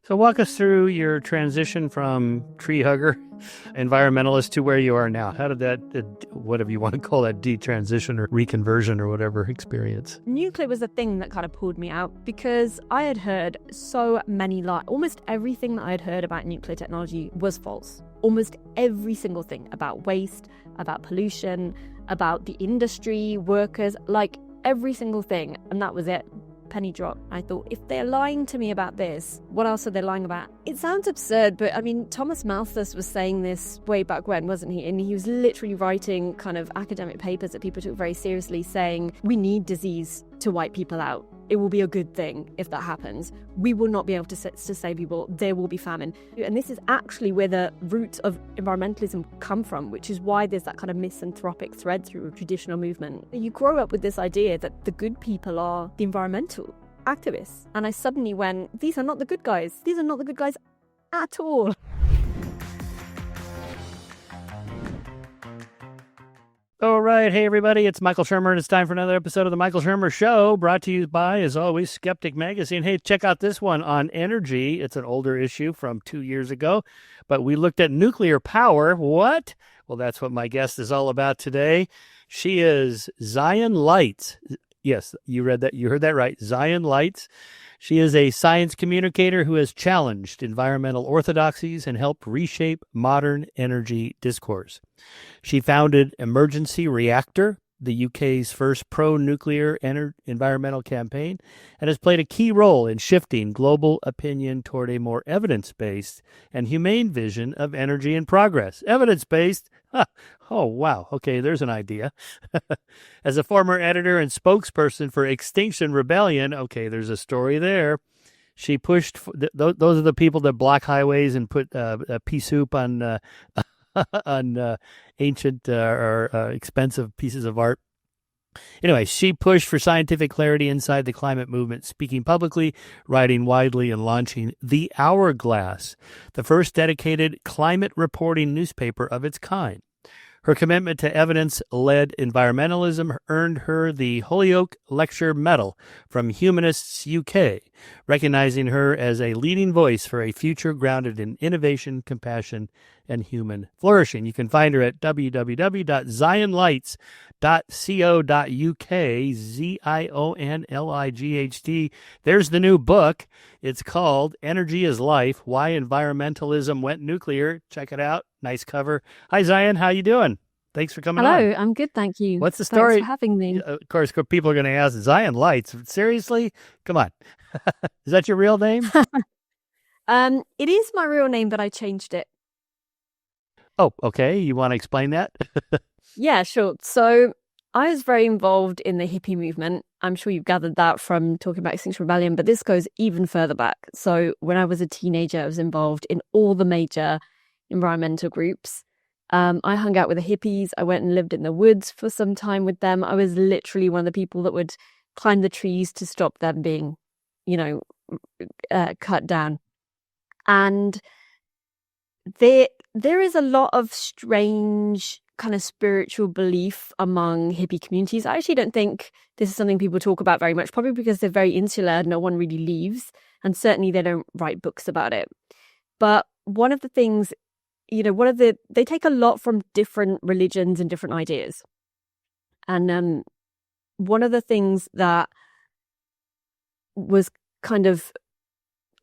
So walk us through your transition from tree hugger, environmentalist to where you are now. How did that, whatever you want to call that, detransition or reconversion or whatever experience? Nuclear was the thing that kind of pulled me out because I had heard so many lies. Almost everything that I had heard about nuclear technology was false. Almost every single thing about waste, about pollution, about the industry, workers, like every single thing. And that was it. Penny drop. I thought, if they're lying to me about this, what else are they lying about? It sounds absurd, but I mean, Thomas Malthus was saying this way back when, wasn't he? And he was literally writing kind of academic papers that people took very seriously, saying, we need disease to wipe people out. It will be a good thing if that happens. We will not be able to save people. There will be famine. And this is actually where the roots of environmentalism come from, which is why there's that kind of misanthropic thread through a traditional movement. You grow up with this idea that the good people are the environmental activists. And I suddenly went, these are not the good guys. These are not the good guys at all. All right. Hey, everybody. It's Michael Shermer, and it's time for another episode of The Michael Shermer Show, brought to you by, as always, Skeptic Magazine. Hey, check out this one on energy. It's an older issue from 2 years ago, but we looked at nuclear power. What? Well, that's what my guest is all about today. She is Zion Lights. Yes, you read that. You heard that right. Zion Lights. She is a science communicator who has challenged environmental orthodoxies and helped reshape modern energy discourse. She founded Emergency Reactor, the UK's first pro-nuclear environmental campaign, and has played a key role in shifting global opinion toward a more evidence-based and humane vision of energy and progress. Evidence-based? Huh. Oh, wow. Okay, there's an idea. As a former editor and spokesperson for Extinction Rebellion, okay, there's a story there. She pushed, those are the people that block highways and put pea soup on on ancient or expensive pieces of art. Anyway, she pushed for scientific clarity inside the climate movement, speaking publicly, writing widely, and launching The Hourglass, the first dedicated climate reporting newspaper of its kind. Her commitment to evidence-led environmentalism earned her the Holyoake Lecture Medal from Humanists UK, recognizing her as a leading voice for a future grounded in innovation, compassion, and human flourishing. You can find her at www.zionlights.co.uk, ZIONLIGHT. There's the new book. It's called Energy is Life, Why Environmentalism Went Nuclear. Check it out. Nice cover. Hi, Zion. How you doing? Thanks for coming on. Hello, I'm good, thank you. What's the story? Thanks for having me. Of course, people are going to ask, Zion Lights, seriously? Come on. Is that your real name? It is my real name, but I changed it. Oh, okay. You want to explain that? Yeah, sure. So I was very involved in the hippie movement. I'm sure you've gathered that from talking about Extinction Rebellion, but this goes even further back. So when I was a teenager, I was involved in all the major environmental groups. I hung out with the hippies. I went and lived in the woods for some time with them. I was literally one of the people that would climb the trees to stop them being, cut down. And there is a lot of strange kind of spiritual belief among hippie communities. I actually don't think this is something people talk about very much, probably because they're very insular. No one really leaves. And certainly they don't write books about it. But one of the things, they take a lot from different religions and different ideas. And one of the things that was kind of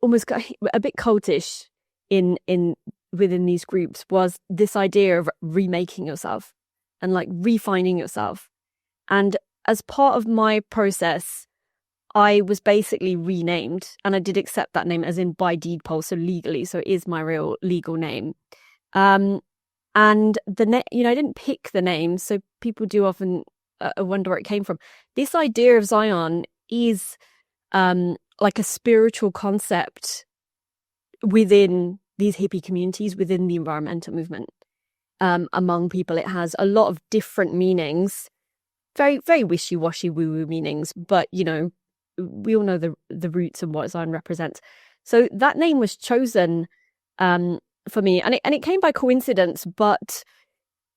almost a bit cultish within these groups was this idea of remaking yourself and like refining yourself. And as part of my process, I was basically renamed, and I did accept that name as in by deed poll, so legally, so it is my real legal name. And I didn't pick the name, so people do often wonder where it came from. This idea of Zion is like a spiritual concept within these hippie communities, within the environmental movement. Among people, it has a lot of different meanings, very, very wishy-washy woo-woo meanings, but, we all know the roots and what Zion represents. So that name was chosen for me, and it came by coincidence. But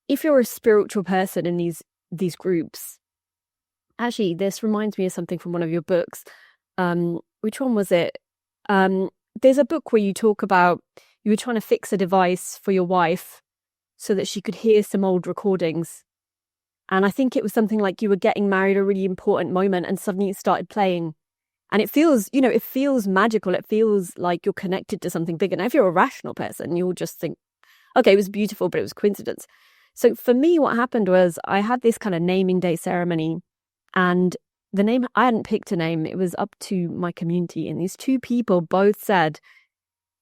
if you're a spiritual person in these groups, actually, this reminds me of something from one of your books. Which one was it? there's a book where you talk about you were trying to fix a device for your wife so that she could hear some old recordings. And I think it was something like you were getting married at a really important moment and suddenly it started playing. And it feels, it feels magical. It feels like you're connected to something bigger. Now, if you're a rational person, you'll just think, okay, it was beautiful, but it was coincidence. So for me, what happened was I had this kind of naming day ceremony, and the name, I hadn't picked a name. It was up to my community. And these two people both said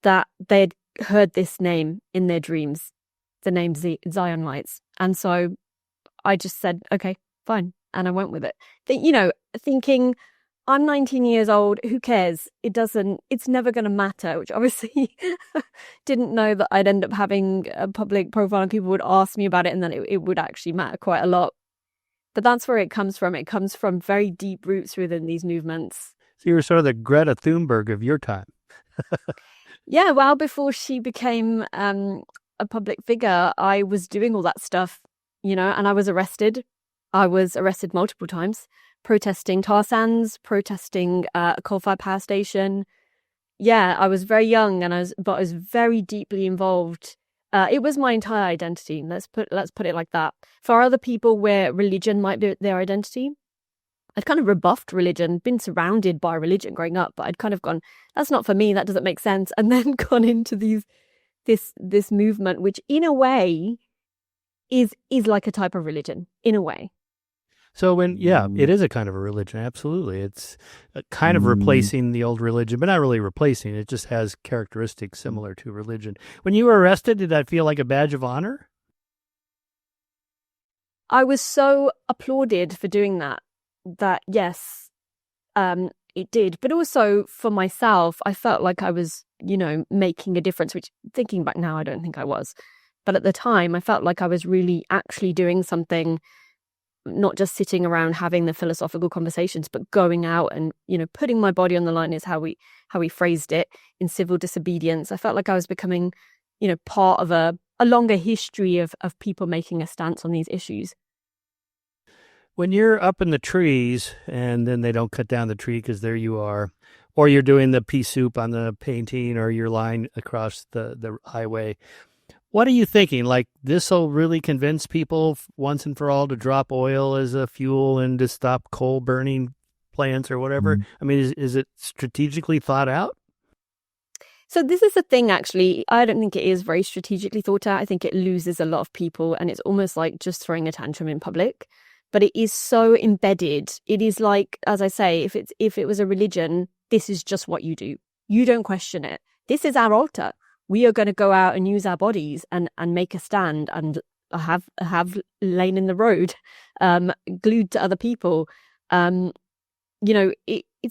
that they'd heard this name in their dreams, the name Zion Lights. And so I just said, okay, fine. And I went with it. Thinking, I'm 19 years old, who cares? It's never going to matter, which obviously didn't know that I'd end up having a public profile and people would ask me about it and then it would actually matter quite a lot. But that's where it comes from. It comes from very deep roots within these movements. So you were sort of the Greta Thunberg of your time. Yeah, well, before she became a public figure, I was doing all that stuff, and I was arrested. I was arrested multiple times, protesting tar sands, protesting a coal-fired power station. Yeah, I was very young, but I was very deeply involved. It was my entire identity. Let's put it like that. For other people, where religion might be their identity, I'd kind of rebuffed religion, been surrounded by religion growing up, but I'd kind of gone, that's not for me, that doesn't make sense, and then gone into this movement, which in a way is like a type of religion, in a way. So it is a kind of a religion, absolutely. It's kind of replacing the old religion, but not really replacing. It just has characteristics similar to religion. When you were arrested, did that feel like a badge of honor? I was so applauded for doing that yes, it did. But also for myself, I felt like I was, making a difference, which thinking back now, I don't think I was. But at the time, I felt like I was really actually doing something, not just sitting around having the philosophical conversations, but going out and, putting my body on the line is how we phrased it in civil disobedience. I felt like I was becoming, part of a longer history of people making a stance on these issues. When you're up in the trees and then they don't cut down the tree because there you are, or you're doing the pea soup on the painting, or you're lying across the highway, what are you thinking? Like, this will really convince people once and for all to drop oil as a fuel and to stop coal burning plants or whatever? I mean, is it strategically thought out? So this is the thing, actually. I don't think it is very strategically thought out. I think it loses a lot of people, and it's almost like just throwing a tantrum in public. But it is so embedded. It is like, as I say, if it was a religion, this is just what you do. You don't question it. This is our altar. We are going to go out and use our bodies and make a stand and have lain in the road, glued to other people. It's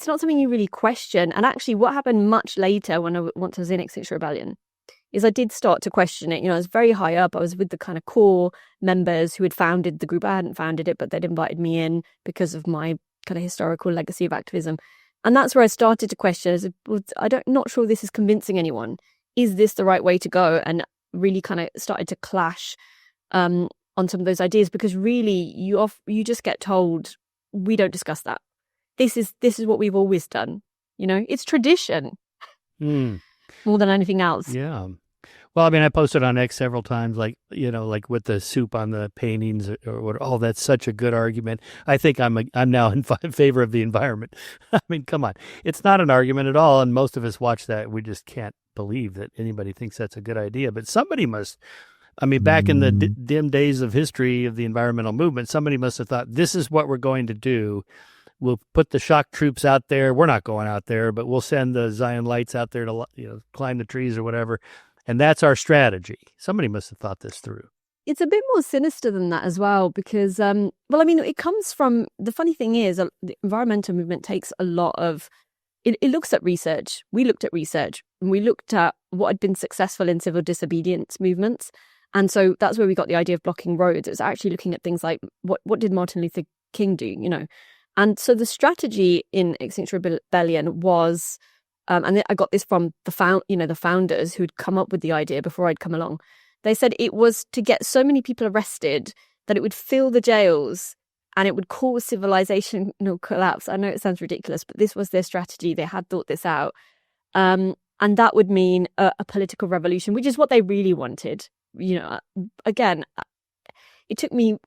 not something you really question. And actually, what happened much later once I was in Extinction Rebellion is I did start to question it. I was very high up. I was with the kind of core members who had founded the group. I hadn't founded it, but they'd invited me in because of my kind of historical legacy of activism. And that's where I started to question, not sure this is convincing anyone. Is this the right way to go? And really kind of started to clash on some of those ideas, because really you just get told, we don't discuss that. This is what we've always done. It's tradition more than anything else. Yeah. Well, I mean, I posted on X several times, like with the soup on the paintings or what. Oh, that's such a good argument. I think I'm now in favor of the environment. I mean, come on. It's not an argument at all. And most of us watch that. We just can't believe that anybody thinks that's a good idea. But somebody must, back in the dim days of history of the environmental movement, somebody must have thought, this is what we're going to do. We'll put the shock troops out there. We're not going out there, but we'll send the Zion Lights out there to climb the trees or whatever. And that's our strategy. Somebody must have thought this through. It's a bit more sinister than that as well, because, it comes from, the funny thing is, the environmental movement takes a lot of, it looks at research. We looked at research, and we looked at what had been successful in civil disobedience movements. And so that's where we got the idea of blocking roads. It was actually looking at things like, what did Martin Luther King do, And so the strategy in Extinction Rebellion was, and I got this from the founders who'd come up with the idea before I'd come along. They said it was to get so many people arrested that it would fill the jails and it would cause civilizational collapse. I know it sounds ridiculous, but this was their strategy. They had thought this out. And that would mean a political revolution, which is what they really wanted. Again, it took me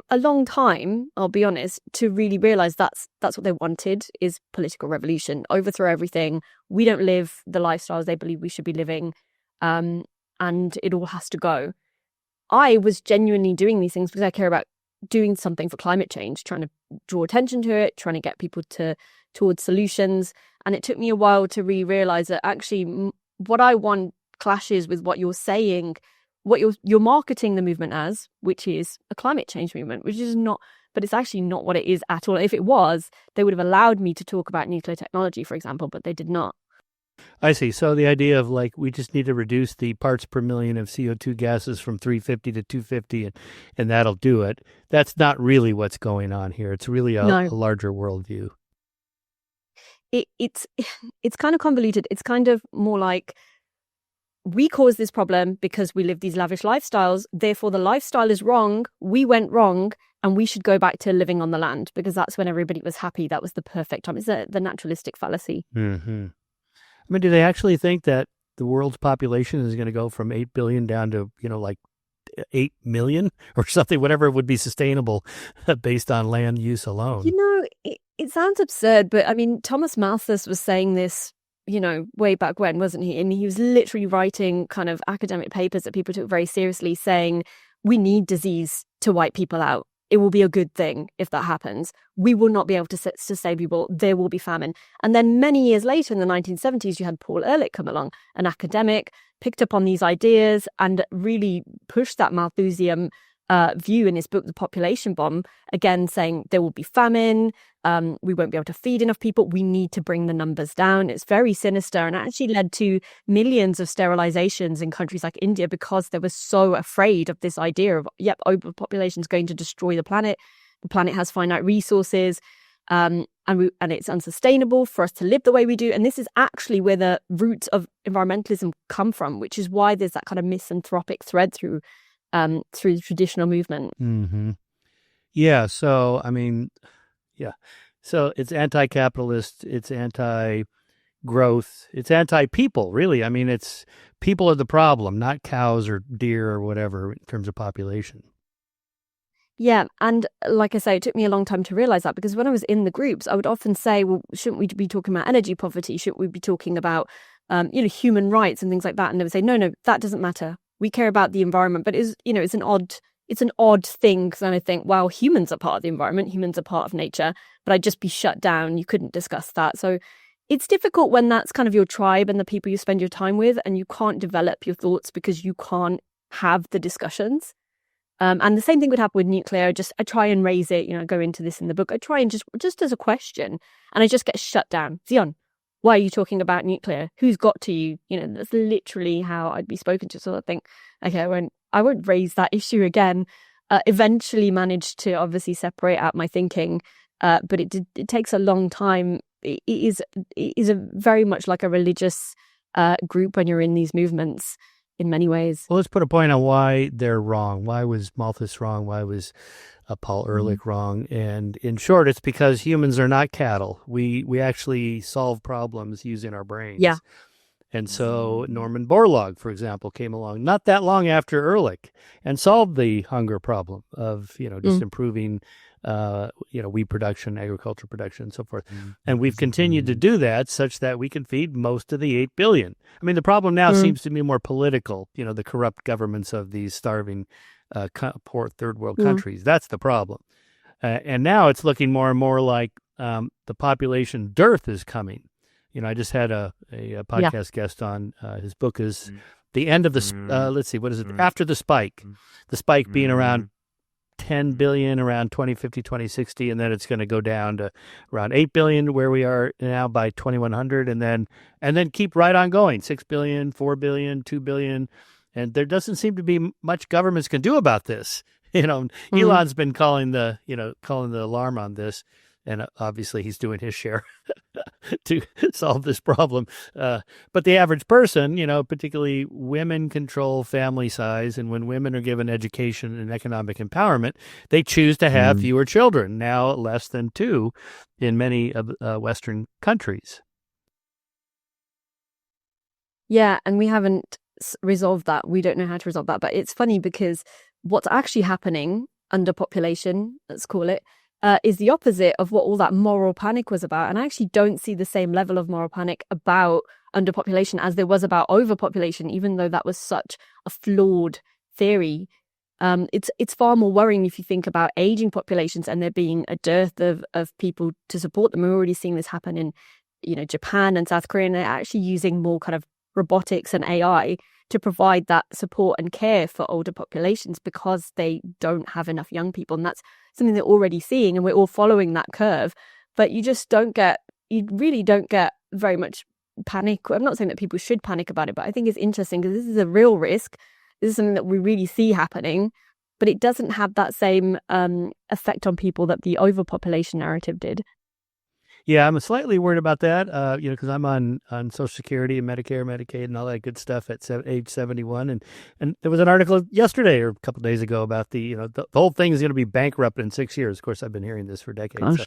a long time, I'll be honest, to really realize that's what they wanted, is political revolution, overthrow everything. We don't live the lifestyles they believe we should be living, and it all has to go. I was genuinely doing these things because I care about doing something for climate change, trying to draw attention to it, trying to get people towards solutions. And it took me a while to realize that actually what I want clashes with what you're saying, what you're marketing the movement as, which is a climate change movement, which is not, but it's actually not what it is at all. If it was, they would have allowed me to talk about nuclear technology, for example, but they did not. I see. So the idea of we just need to reduce the parts per million of CO2 gases from 350 to 250 and that'll do it. That's not really what's going on here. It's really a larger worldview. It's kind of convoluted. It's kind of more like, we caused this problem because we live these lavish lifestyles. Therefore, the lifestyle is wrong. We went wrong, and we should go back to living on the land because that's when everybody was happy. That was the perfect time. It's the naturalistic fallacy. Mm-hmm. I mean, do they actually think that the world's population is going to go from 8 billion down to, 8 million or something, whatever would be sustainable based on land use alone? It sounds absurd, but I mean, Thomas Malthus was saying this, way back when, wasn't he? And he was literally writing kind of academic papers that people took very seriously, saying, we need disease to wipe people out. It will be a good thing if that happens. We will not be able to sustain people. There will be famine. And then many years later in the 1970s, you had Paul Ehrlich come along, an academic, picked up on these ideas and really pushed that Malthusian view in his book, The Population Bomb, again saying there will be famine, we won't be able to feed enough people, we need to bring the numbers down. It's very sinister and actually led to millions of sterilizations in countries like India because they were so afraid of this idea of, overpopulation is going to destroy the planet. The planet has finite resources, and it's unsustainable for us to live the way we do. And this is actually where the roots of environmentalism come from, which is why there's that kind of misanthropic thread through the traditional movement. Mm-hmm. Yeah. So, I mean, so it's anti-capitalist, it's anti-growth, it's anti-people, really. I mean, it's people are the problem, not cows or deer or whatever in terms of population. Yeah. And like I say, it took me a long time to realize that, because when I was in the groups, I would often say, well, shouldn't we be talking about energy poverty? Shouldn't we be talking about, human rights and things like that? And they would say, no, that doesn't matter. We care about the environment, but it's an odd thing, because I think, well, humans are part of the environment, humans are part of nature, but I'd just be shut down. You couldn't discuss that. So it's difficult when that's kind of your tribe and the people you spend your time with, and you can't develop your thoughts because you can't have the discussions. And the same thing would happen with nuclear. I try and raise it, I go into this in the book. I try and just as a question, and I just get shut down. Zion, why are you talking about nuclear? Who's got to you? That's literally how I'd be spoken to. So I think, okay, I won't raise that issue again. Eventually managed to obviously separate out my thinking, but it takes a long time. It is a very much like a religious group when you're in these movements in many ways. Well, let's put a point on why they're wrong. Why was Malthus wrong? Why was Paul Ehrlich wrong? And in short, it's because humans are not cattle. We actually solve problems using our brains. Yeah. And so Norman Borlaug, for example, came along not that long after Ehrlich and solved the hunger problem of, just improving, wheat production, agriculture production, and so forth. And we've continued to do that such that we can feed most of the 8 billion. I mean, the problem now seems to be more political, the corrupt governments of these starving, poor third world countries. That's the problem. And now it's looking more and more like the population dearth is coming. I just had a podcast guest on. His book is The End of the, let's see, what is it? After the Spike. The spike being around 10 billion around 2050, 2060, and then it's going to go down to around 8 billion where we are now by 2100, and then keep right on going, 6 billion, 4 billion, 2 billion. And there doesn't seem to be much governments can do about this. Elon's been calling the alarm on this. And obviously he's doing his share to solve this problem. But the average person, particularly women, control family size. And when women are given education and economic empowerment, they choose to have fewer children, now less than 2 in many of Western countries. Yeah, and we haven't resolved that. We don't know how to resolve that. But it's funny because what's actually happening, underpopulation, let's call it, is the opposite of what all that moral panic was about. And I actually don't see the same level of moral panic about underpopulation as there was about overpopulation, even though that was such a flawed theory. It's far more worrying if you think about aging populations and there being a dearth of people to support them. We're already seeing this happen in, Japan and South Korea, and they're actually using more kind of robotics and AI to provide that support and care for older populations because they don't have enough young people. And that's something they're already seeing, and we're all following that curve. But you really don't get very much panic. I'm not saying that people should panic about it, but I think it's interesting because this is a real risk. This is something that we really see happening, but it doesn't have that same effect on people that the overpopulation narrative did. Yeah, I'm slightly worried about that, because I'm on Social Security and Medicare, Medicaid, and all that good stuff at age 71. And there was an article yesterday or a couple of days ago about the whole thing is going to be bankrupt in 6 years. Of course, I've been hearing this for decades. So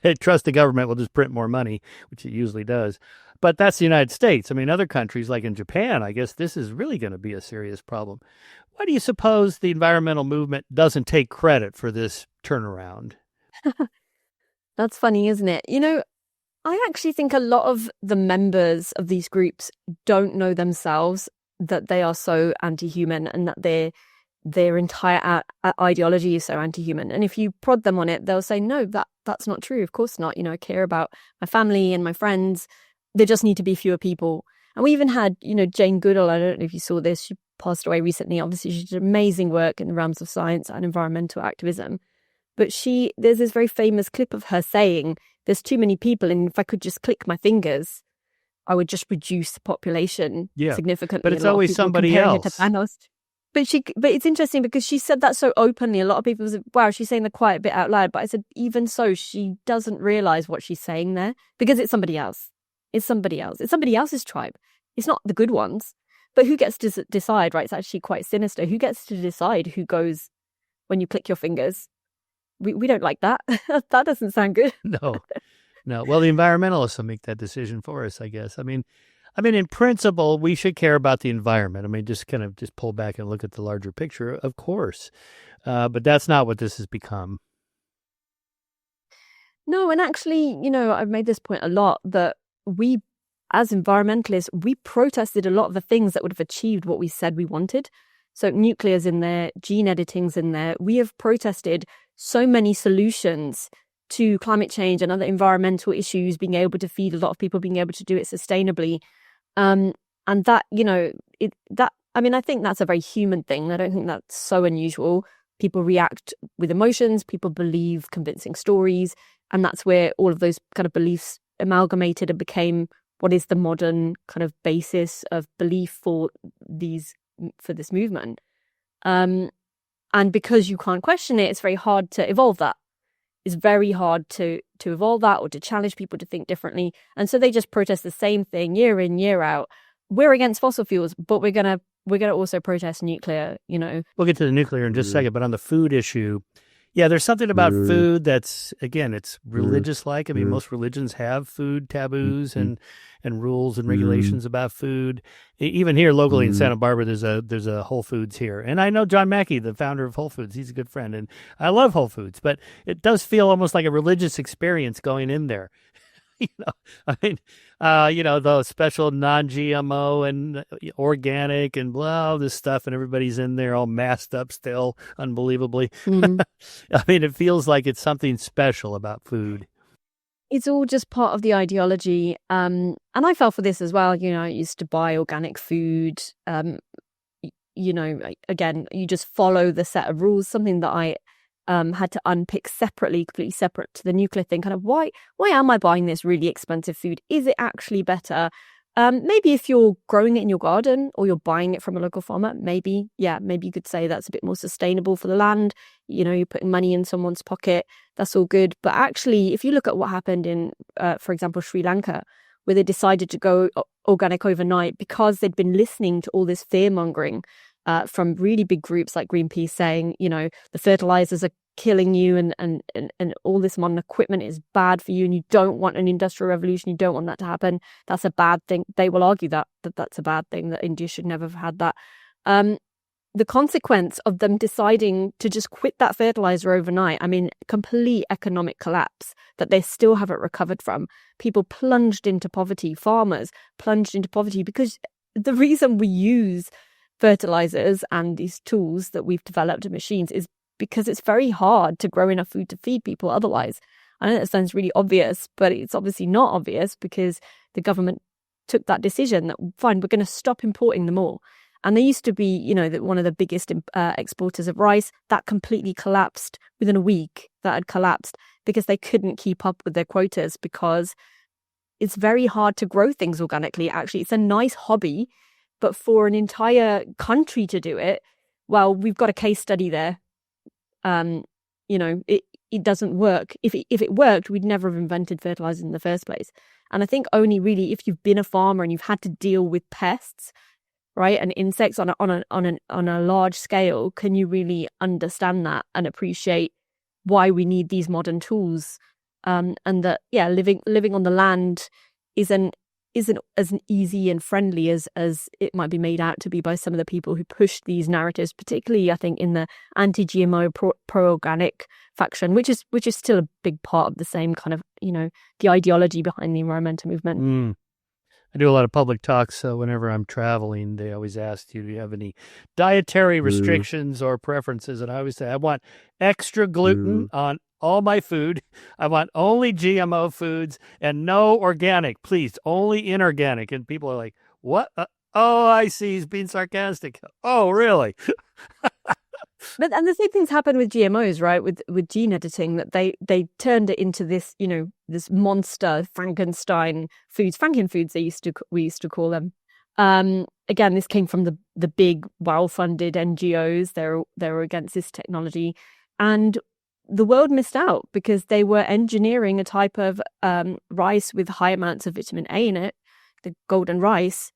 I trust the government will just print more money, which it usually does. But that's the United States. I mean, other countries like in Japan, I guess this is really going to be a serious problem. Why do you suppose the environmental movement doesn't take credit for this turnaround? That's funny, isn't it? I actually think a lot of the members of these groups don't know themselves that they are so anti-human and that their entire ideology is so anti-human. And if you prod them on it, they'll say, no, that's not true. Of course not. I care about my family and my friends. There just need to be fewer people. And we even had, Jane Goodall, I don't know if you saw this, she passed away recently. Obviously, she did amazing work in the realms of science and environmental activism. But there's this very famous clip of her saying, there's too many people, and if I could just click my fingers, I would just reduce the population significantly. But it's always somebody else. But it's interesting because she said that so openly. A lot of people said, wow, she's saying the quiet bit out loud. But I said, even so, she doesn't realize what she's saying there because it's somebody else. It's somebody else. It's somebody else's tribe. It's not the good ones. But who gets to decide, right? It's actually quite sinister. Who gets to decide who goes when you click your fingers? We don't like that. That doesn't sound good. No. Well, the environmentalists will make that decision for us, I guess. I mean, in principle, we should care about the environment. I mean, just pull back and look at the larger picture, of course. But that's not what this has become. No, and actually, I've made this point a lot that we, as environmentalists, we protested a lot of the things that would have achieved what we said we wanted. So nuclear's in there, gene editing's in there. We have protested so many solutions to climate change and other environmental issues, being able to feed a lot of people, being able to do it sustainably. And that, I think that's a very human thing. I don't think that's so unusual. People react with emotions, people believe convincing stories, and that's where all of those kind of beliefs amalgamated and became what is the modern kind of basis of belief for this movement. And because you can't question it, it's very hard to evolve that. It's very hard to evolve that or to challenge people to think differently. And so they just protest the same thing year in, year out. We're against fossil fuels, but we're gonna also protest nuclear, We'll get to the nuclear in just a second, but on the food issue, yeah, there's something about food that's, again, it's religious-like. I mean, most religions have food taboos and rules and regulations about food. Even here locally in Santa Barbara, there's a Whole Foods here. And I know John Mackey, the founder of Whole Foods. He's a good friend, and I love Whole Foods. But it does feel almost like a religious experience going in there. The special non-GMO and organic and blah, all this stuff, and everybody's in there all masked up still, unbelievably. It feels like it's something special about food. It's all just part of the ideology. And I fell for this as well. I used to buy organic food. Again, you just follow the set of rules, something that I had to unpick separately, completely separate to the nuclear thing. Kind of why am I buying this really expensive food? Is it actually better? Maybe if you're growing it in your garden or you're buying it from a local farmer, maybe you could say that's a bit more sustainable for the land. You're putting money in someone's pocket. That's all good. But actually, if you look at what happened in, for example, Sri Lanka, where they decided to go organic overnight because they'd been listening to all this fear mongering from really big groups like Greenpeace saying, the fertilizers are killing you, and all this modern equipment is bad for you, and you don't want an industrial revolution, you don't want that to happen, that's a bad thing. They will argue that that's a bad thing, that India should never have had that. The consequence of them deciding to just quit that fertilizer overnight, I mean, complete economic collapse that they still haven't recovered from. People plunged into poverty, farmers plunged into poverty, because the reason we use fertilizers and these tools that we've developed and machines is because it's very hard to grow enough food to feed people otherwise. I know that sounds really obvious, but it's obviously not obvious, because the government took that decision that, fine, we're going to stop importing them all. And they used to be, one of the biggest exporters of rice. That completely collapsed within a week. That had collapsed because they couldn't keep up with their quotas, because it's very hard to grow things organically. Actually, it's a nice hobby, but for an entire country to do it, well, we've got a case study there. It doesn't work. If it worked, we'd never have invented fertilizer in the first place. And I think only really if you've been a farmer and you've had to deal with pests, right, and insects on a large scale, can you really understand that and appreciate why we need these modern tools, and that living on the land isn't as easy and friendly as it might be made out to be by some of the people who push these narratives, particularly I think in the anti-GMO pro-organic faction, which is still a big part of the same kind of the ideology behind the environmental movement. I do a lot of public talks, so whenever I'm traveling, they always ask you, do you have any dietary restrictions or preferences? And I always say, I want extra gluten on all my food. I want only GMO foods and no organic, please, only inorganic. And people are like, what? Oh, I see. He's being sarcastic. Oh, really? And the same things happen with GMOs, right? With gene editing, that they turned it into this, this monster Frankenstein foods, Frankenfoods we used to call them. Again, this came from the big, well-funded NGOs. They were against this technology, and the world missed out because they were engineering a type of rice with high amounts of vitamin A in it, the golden rice,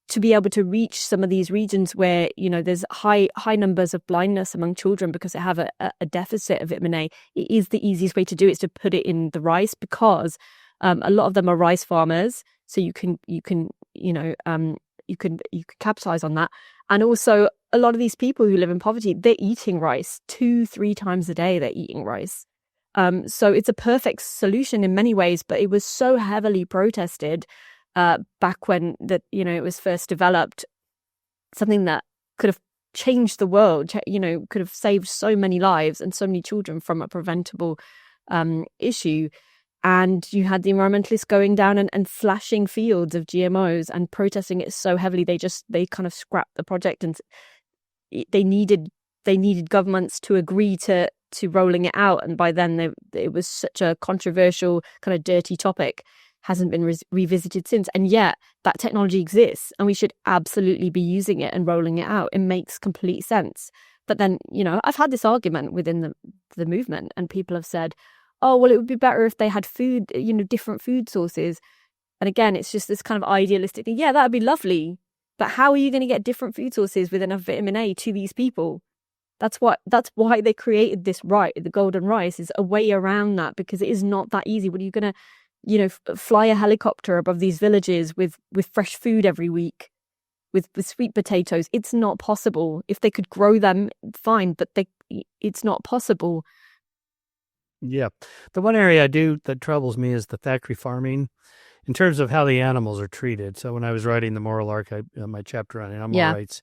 to be able to reach some of these regions where there's high numbers of blindness among children because they have a deficit of vitamin A. It is the easiest way to do it, is to put it in the rice, because a lot of them are rice farmers, so you can capitalize on that. And also, a lot of these people who live in poverty, they're eating rice 2-3 times a day. They're eating rice, so it's a perfect solution in many ways. But it was so heavily protested back when it was first developed, something that could have changed the world, could have saved so many lives and so many children from a preventable issue. And you had the environmentalists going down and slashing fields of GMOs and protesting it so heavily, they kind of scrapped the project, and they needed governments to agree to rolling it out. And by then it was such a controversial, kind of dirty topic, hasn't been revisited since. And yet that technology exists, and we should absolutely be using it and rolling it out. It makes complete sense. But then, I've had this argument within the movement, and people have said, oh, well, it would be better if they had food, different food sources. And again, it's just this kind of idealistic thing. Yeah, that would be lovely. But how are you going to get different food sources with enough vitamin A to these people? That's why they created this the golden rice, is a way around that, because it is not that easy. What are you going to fly a helicopter above these villages with fresh food every week, with sweet potatoes? It's not possible. If they could grow them, fine, but it's not possible. Yeah. The one area that troubles me is the factory farming in terms of how the animals are treated. So when I was writing the Moral Archive, my chapter on animal rights,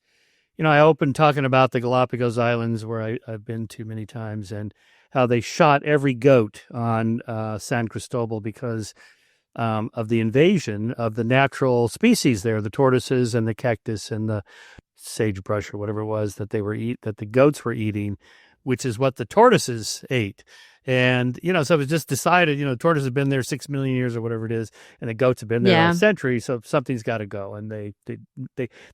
I opened talking about the Galapagos Islands, where I've been to many times, and how they shot every goat on San Cristobal because of the invasion of the natural species there, the tortoises and the cactus and the sagebrush or whatever it was that the goats were eating, which is what the tortoises ate. And, so it was just decided, tortoises have been there 6 million years or whatever it is, and the goats have been there a century, so something's got to go. And they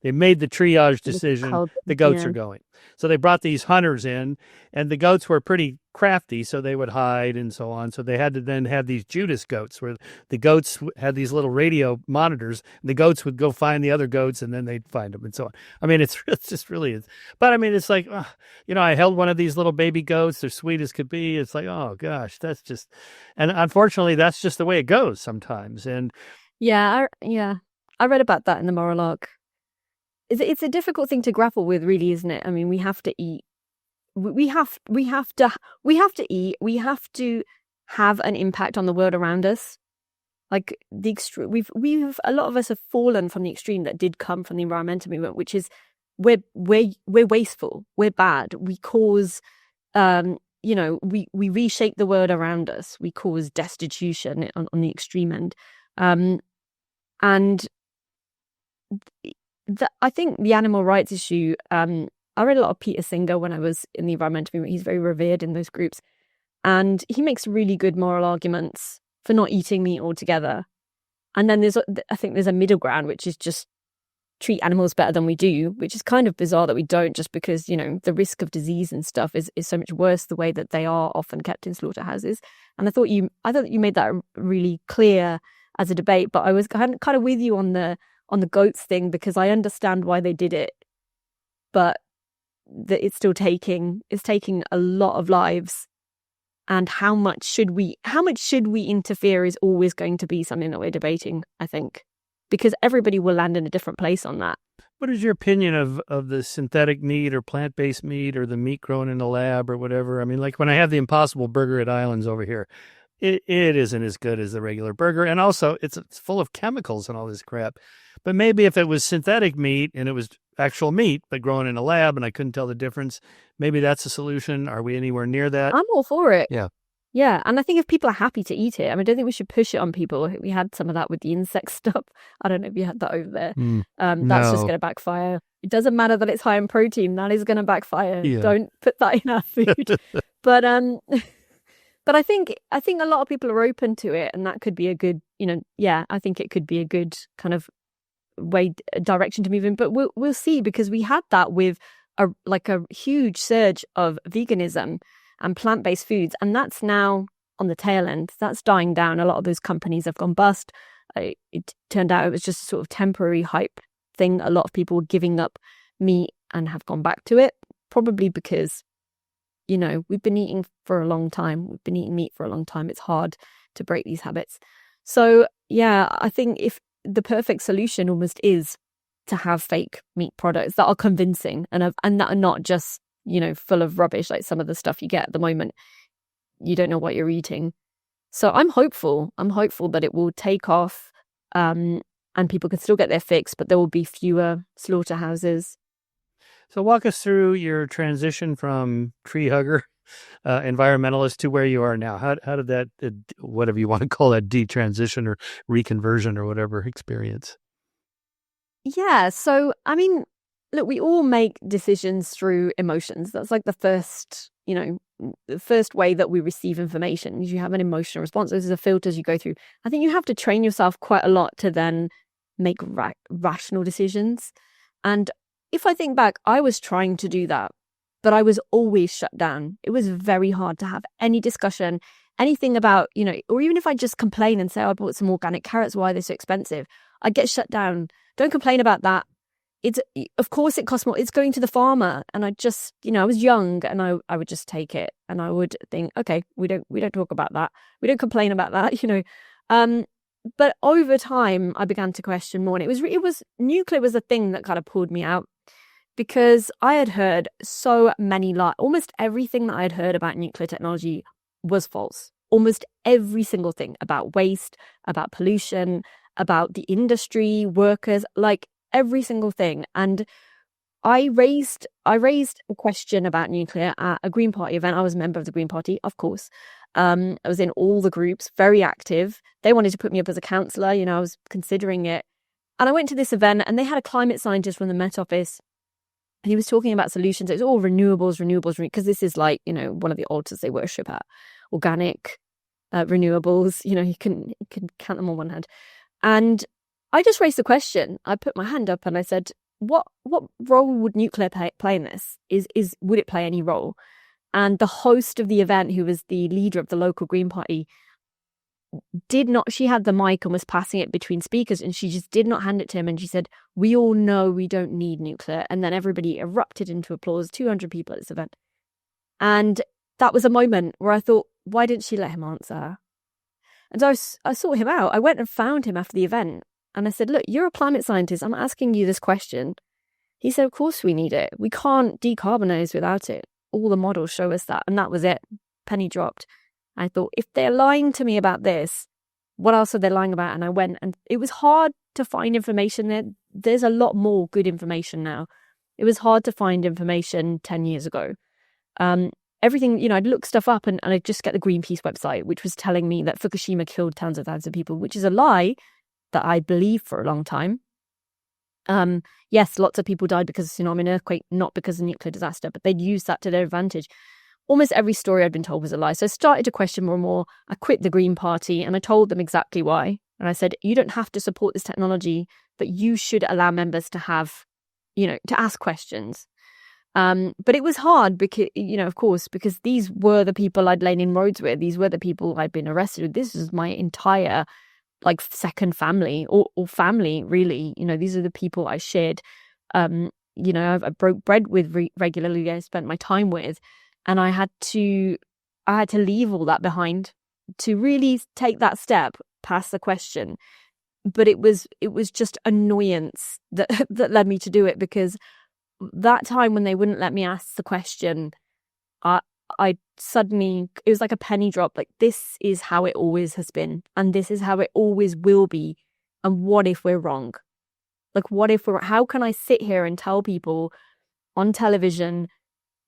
made the triage decision, the goats are going. So they brought these hunters in, and the goats were pretty crafty, so they would hide and so on. So they had to then have these Judas goats, where the goats had these little radio monitors. The goats would go find the other goats, and then they'd find them and so on. I mean, it's just really, but I mean, it's like, I held one of these little baby goats. They're sweet as could be. It's like, oh gosh, that's just, and unfortunately, that's just the way it goes sometimes. And I read about that in the moral arc. It's a difficult thing to grapple with, really, isn't it? I mean, we have to eat. We have to eat. We have to have an impact on the world around us. Like the extreme, we've a lot of us have fallen from the extreme that did come from the environmental movement, which is we're wasteful, we're bad, we cause, we reshape the world around us, we cause destitution on the extreme end, and I think the animal rights issue. I read a lot of Peter Singer when I was in the environmental movement. He's very revered in those groups, and he makes really good moral arguments for not eating meat altogether. And then I think there's a middle ground, which is just treat animals better than we do, which is kind of bizarre that we don't, just because, the risk of disease and stuff is so much worse the way that they are often kept in slaughterhouses. And I thought you made that really clear as a debate, but I was kind of with you on the goats thing, because I understand why they did it, but that it's taking a lot of lives. And how much should we interfere is always going to be something that we're debating, I think, because everybody will land in a different place on that. What is your opinion of the synthetic meat or plant-based meat or the meat grown in the lab or whatever? I mean, like when I have the Impossible Burger at Islands over here, it isn't as good as the regular burger. And also it's full of chemicals and all this crap. But maybe if it was synthetic meat and it was actual meat, but grown in a lab and I couldn't tell the difference, maybe that's a solution. Are we anywhere near that? I'm all for it. Yeah. Yeah. And I think if people are happy to eat it, I don't think we should push it on people. We had some of that with the insect stuff. I don't know if you had that over there. That's just going to backfire. It doesn't matter that it's high in protein. That is going to backfire. Yeah. Don't put that in our food. But I think a lot of people are open to it, and that could be a good, I think it could be a good kind of direction to move in. But we'll see, because we had that with a huge surge of veganism and plant-based foods, and that's now on the tail end. That's dying down. A lot of those companies have gone bust. It turned out it was just a sort of temporary hype thing. A lot of people were giving up meat and have gone back to it, probably because we've been eating for a long time. We've been eating meat for a long time. It's hard to break these habits. So yeah, I think if the perfect solution almost is to have fake meat products that are convincing and that are not just, full of rubbish, like some of the stuff you get at the moment. You don't know what you're eating. So I'm hopeful that it will take off, and people can still get their fix, but there will be fewer slaughterhouses. So walk us through your transition from tree hugger, environmentalist, to where you are now. How did that, whatever you want to call that, detransition or reconversion or whatever experience? Yeah. So, I mean, look, we all make decisions through emotions. That's like the first way that we receive information. You have an emotional response. Those are the filters you go through. I think you have to train yourself quite a lot to then make rational decisions. And if I think back, I was trying to do that, but I was always shut down. It was very hard to have any discussion, anything about, or even if I just complain and say, I bought some organic carrots, why are they so expensive? I'd get shut down. Don't complain about that. Of course it costs more. It's going to the farmer. And I just, I was young, and I would just take it, and I would think, okay, we don't talk about that. We don't complain about that, But over time, I began to question more. And it was nuclear was the thing that kind of pulled me out, because I had heard so many almost everything that I had heard about nuclear technology was false. Almost every single thing about waste, about pollution, about the industry, workers, like every single thing. And I raised a question about nuclear at a Green Party event. I was a member of the Green Party, of course. I was in all the groups, very active. They wanted to put me up as a councillor. I was considering it. And I went to this event, and they had a climate scientist from the Met Office. And he was talking about solutions. It's all renewables, because this is like, one of the altars they worship at. Organic renewables, you can count them on one hand. And I just raised the question. I put my hand up and I said, what role would nuclear play in this? Would it play any role? And the host of the event, who was the leader of the local Green Party, she had the mic and was passing it between speakers, and she just did not hand it to him. And she said, we all know we don't need nuclear. And then everybody erupted into applause, 200 people at this event. And that was a moment where I thought, why didn't she let him answer? And so I sought him out. I went and found him after the event. And I said, look, you're a climate scientist. I'm asking you this question. He said, of course we need it. We can't decarbonize without it. All the models show us that. And that was it. Penny dropped. I thought, if they're lying to me about this, what else are they lying about? And I went, and it was hard to find information there. There's a lot more good information now. It was hard to find information 10 years ago. Everything, I'd look stuff up and I'd just get the Greenpeace website, which was telling me that Fukushima killed tens of thousands of people, which is a lie that I believed for a long time. Yes, lots of people died because of tsunami and earthquake, not because of nuclear disaster, but they'd use that to their advantage. Almost every story I'd been told was a lie. So I started to question more and more. I quit the Green Party and I told them exactly why. And I said, you don't have to support this technology, but you should allow members to have, to ask questions. But it was hard because, of course, because these were the people I'd lain in roads with. These were the people I'd been arrested with. This is my entire, second family or family, really. These are the people I shared, I broke bread with regularly. I spent my time with. And I had to leave all that behind to really take that step past the question. But it was just annoyance that led me to do it, because that time when they wouldn't let me ask the question, I suddenly, it was like a penny drop. Like, this is how it always has been, and this is how it always will be. And what if we're wrong? How can I sit here and tell people on television,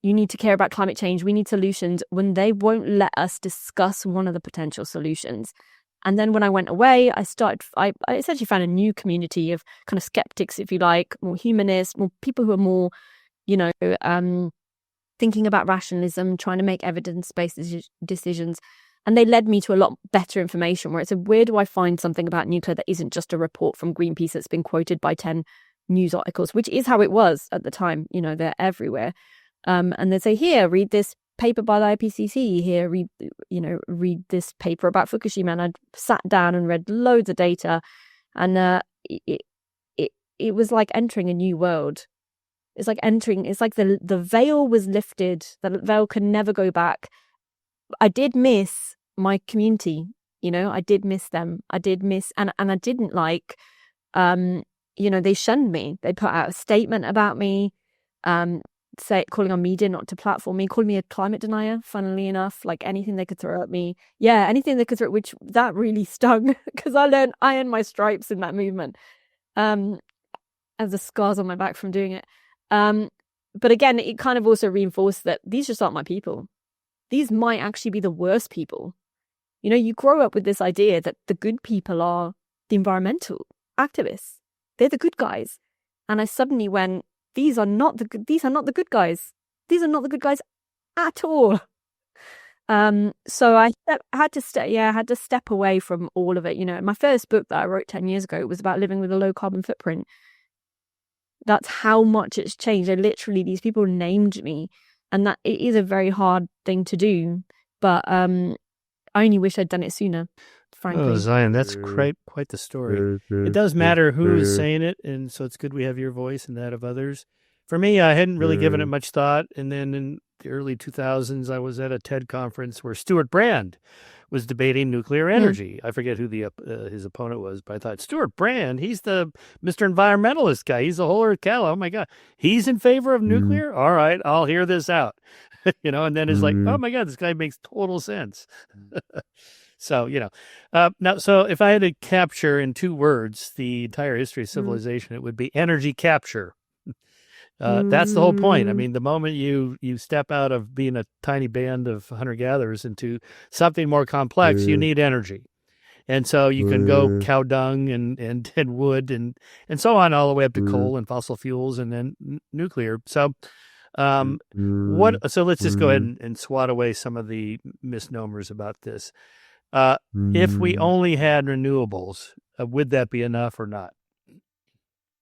you need to care about climate change, we need solutions, when they won't let us discuss one of the potential solutions? And then when I went away, I essentially found a new community of kind of skeptics, if you like, more humanists, more people who are more, thinking about rationalism, trying to make evidence-based decisions. And they led me to a lot better information, where it said, where do I find something about nuclear that isn't just a report from Greenpeace that's been quoted by 10 news articles, which is how it was at the time. They're everywhere. And they'd say, here, read this paper by the IPCC, here, read this paper about Fukushima. And I'd sat down and read loads of data, and it was like entering a new world. It's like the veil was lifted. The veil can never go back. I did miss my community, I did miss them. I did miss, and I didn't like, they shunned me. They put out a statement about me, calling on media not to platform me, calling me a climate denier, funnily enough, like anything they could throw at me. Yeah, anything they could throw, which that really stung, because I earned my stripes in that movement, as the scars on my back from doing it. But again, it kind of also reinforced that these just aren't my people. These might actually be the worst people. You grow up with this idea that the good people are the environmental activists. They're the good guys. And I suddenly went, these are not the good guys. These are not the good guys at all. So I had to step away from all of it. My first book that I wrote 10 years ago was about living with a low carbon footprint. That's how much it's changed. These people named me, and that it is a very hard thing to do. But I only wish I'd done it sooner, frankly. Oh, Zion, that's quite the story. It does matter who is saying it, and so it's good we have your voice and that of others. For me, I hadn't really given it much thought, and then in the early 2000s, I was at a TED conference where Stuart Brand was debating nuclear energy. I forget who his opponent was, but I thought, Stuart Brand, he's the Mr. Environmentalist guy. He's the whole earth cow. Oh, my God. He's in favor of nuclear? All right, I'll hear this out. And then it's like, oh, my God, this guy makes total sense. So, now, so if I had to capture in 2 words the entire history of civilization, it would be energy capture. That's the whole point. I mean, the moment you step out of being a tiny band of hunter-gatherers into something more complex, you need energy. And so you can go cow dung and wood and so on all the way up to coal and fossil fuels and then nuclear. So so let's just go ahead and swat away some of the misnomers about this. If we only had renewables, would that be enough or not?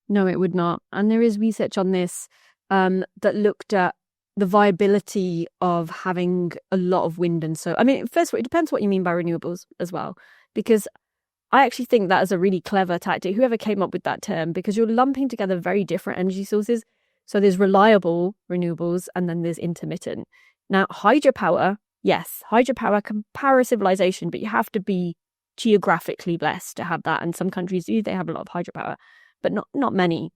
No, it would not. And there is research on this that looked at the viability of having a lot of wind and so. I mean, first of all, it depends what you mean by renewables as well, because I actually think that is a really clever tactic, whoever came up with that term, because you're lumping together very different energy sources. So there's reliable renewables and then there's intermittent. Now, hydropower, yes, hydropower can power civilization, but you have to be geographically blessed to have that. And some countries do, they have a lot of hydropower, but not many.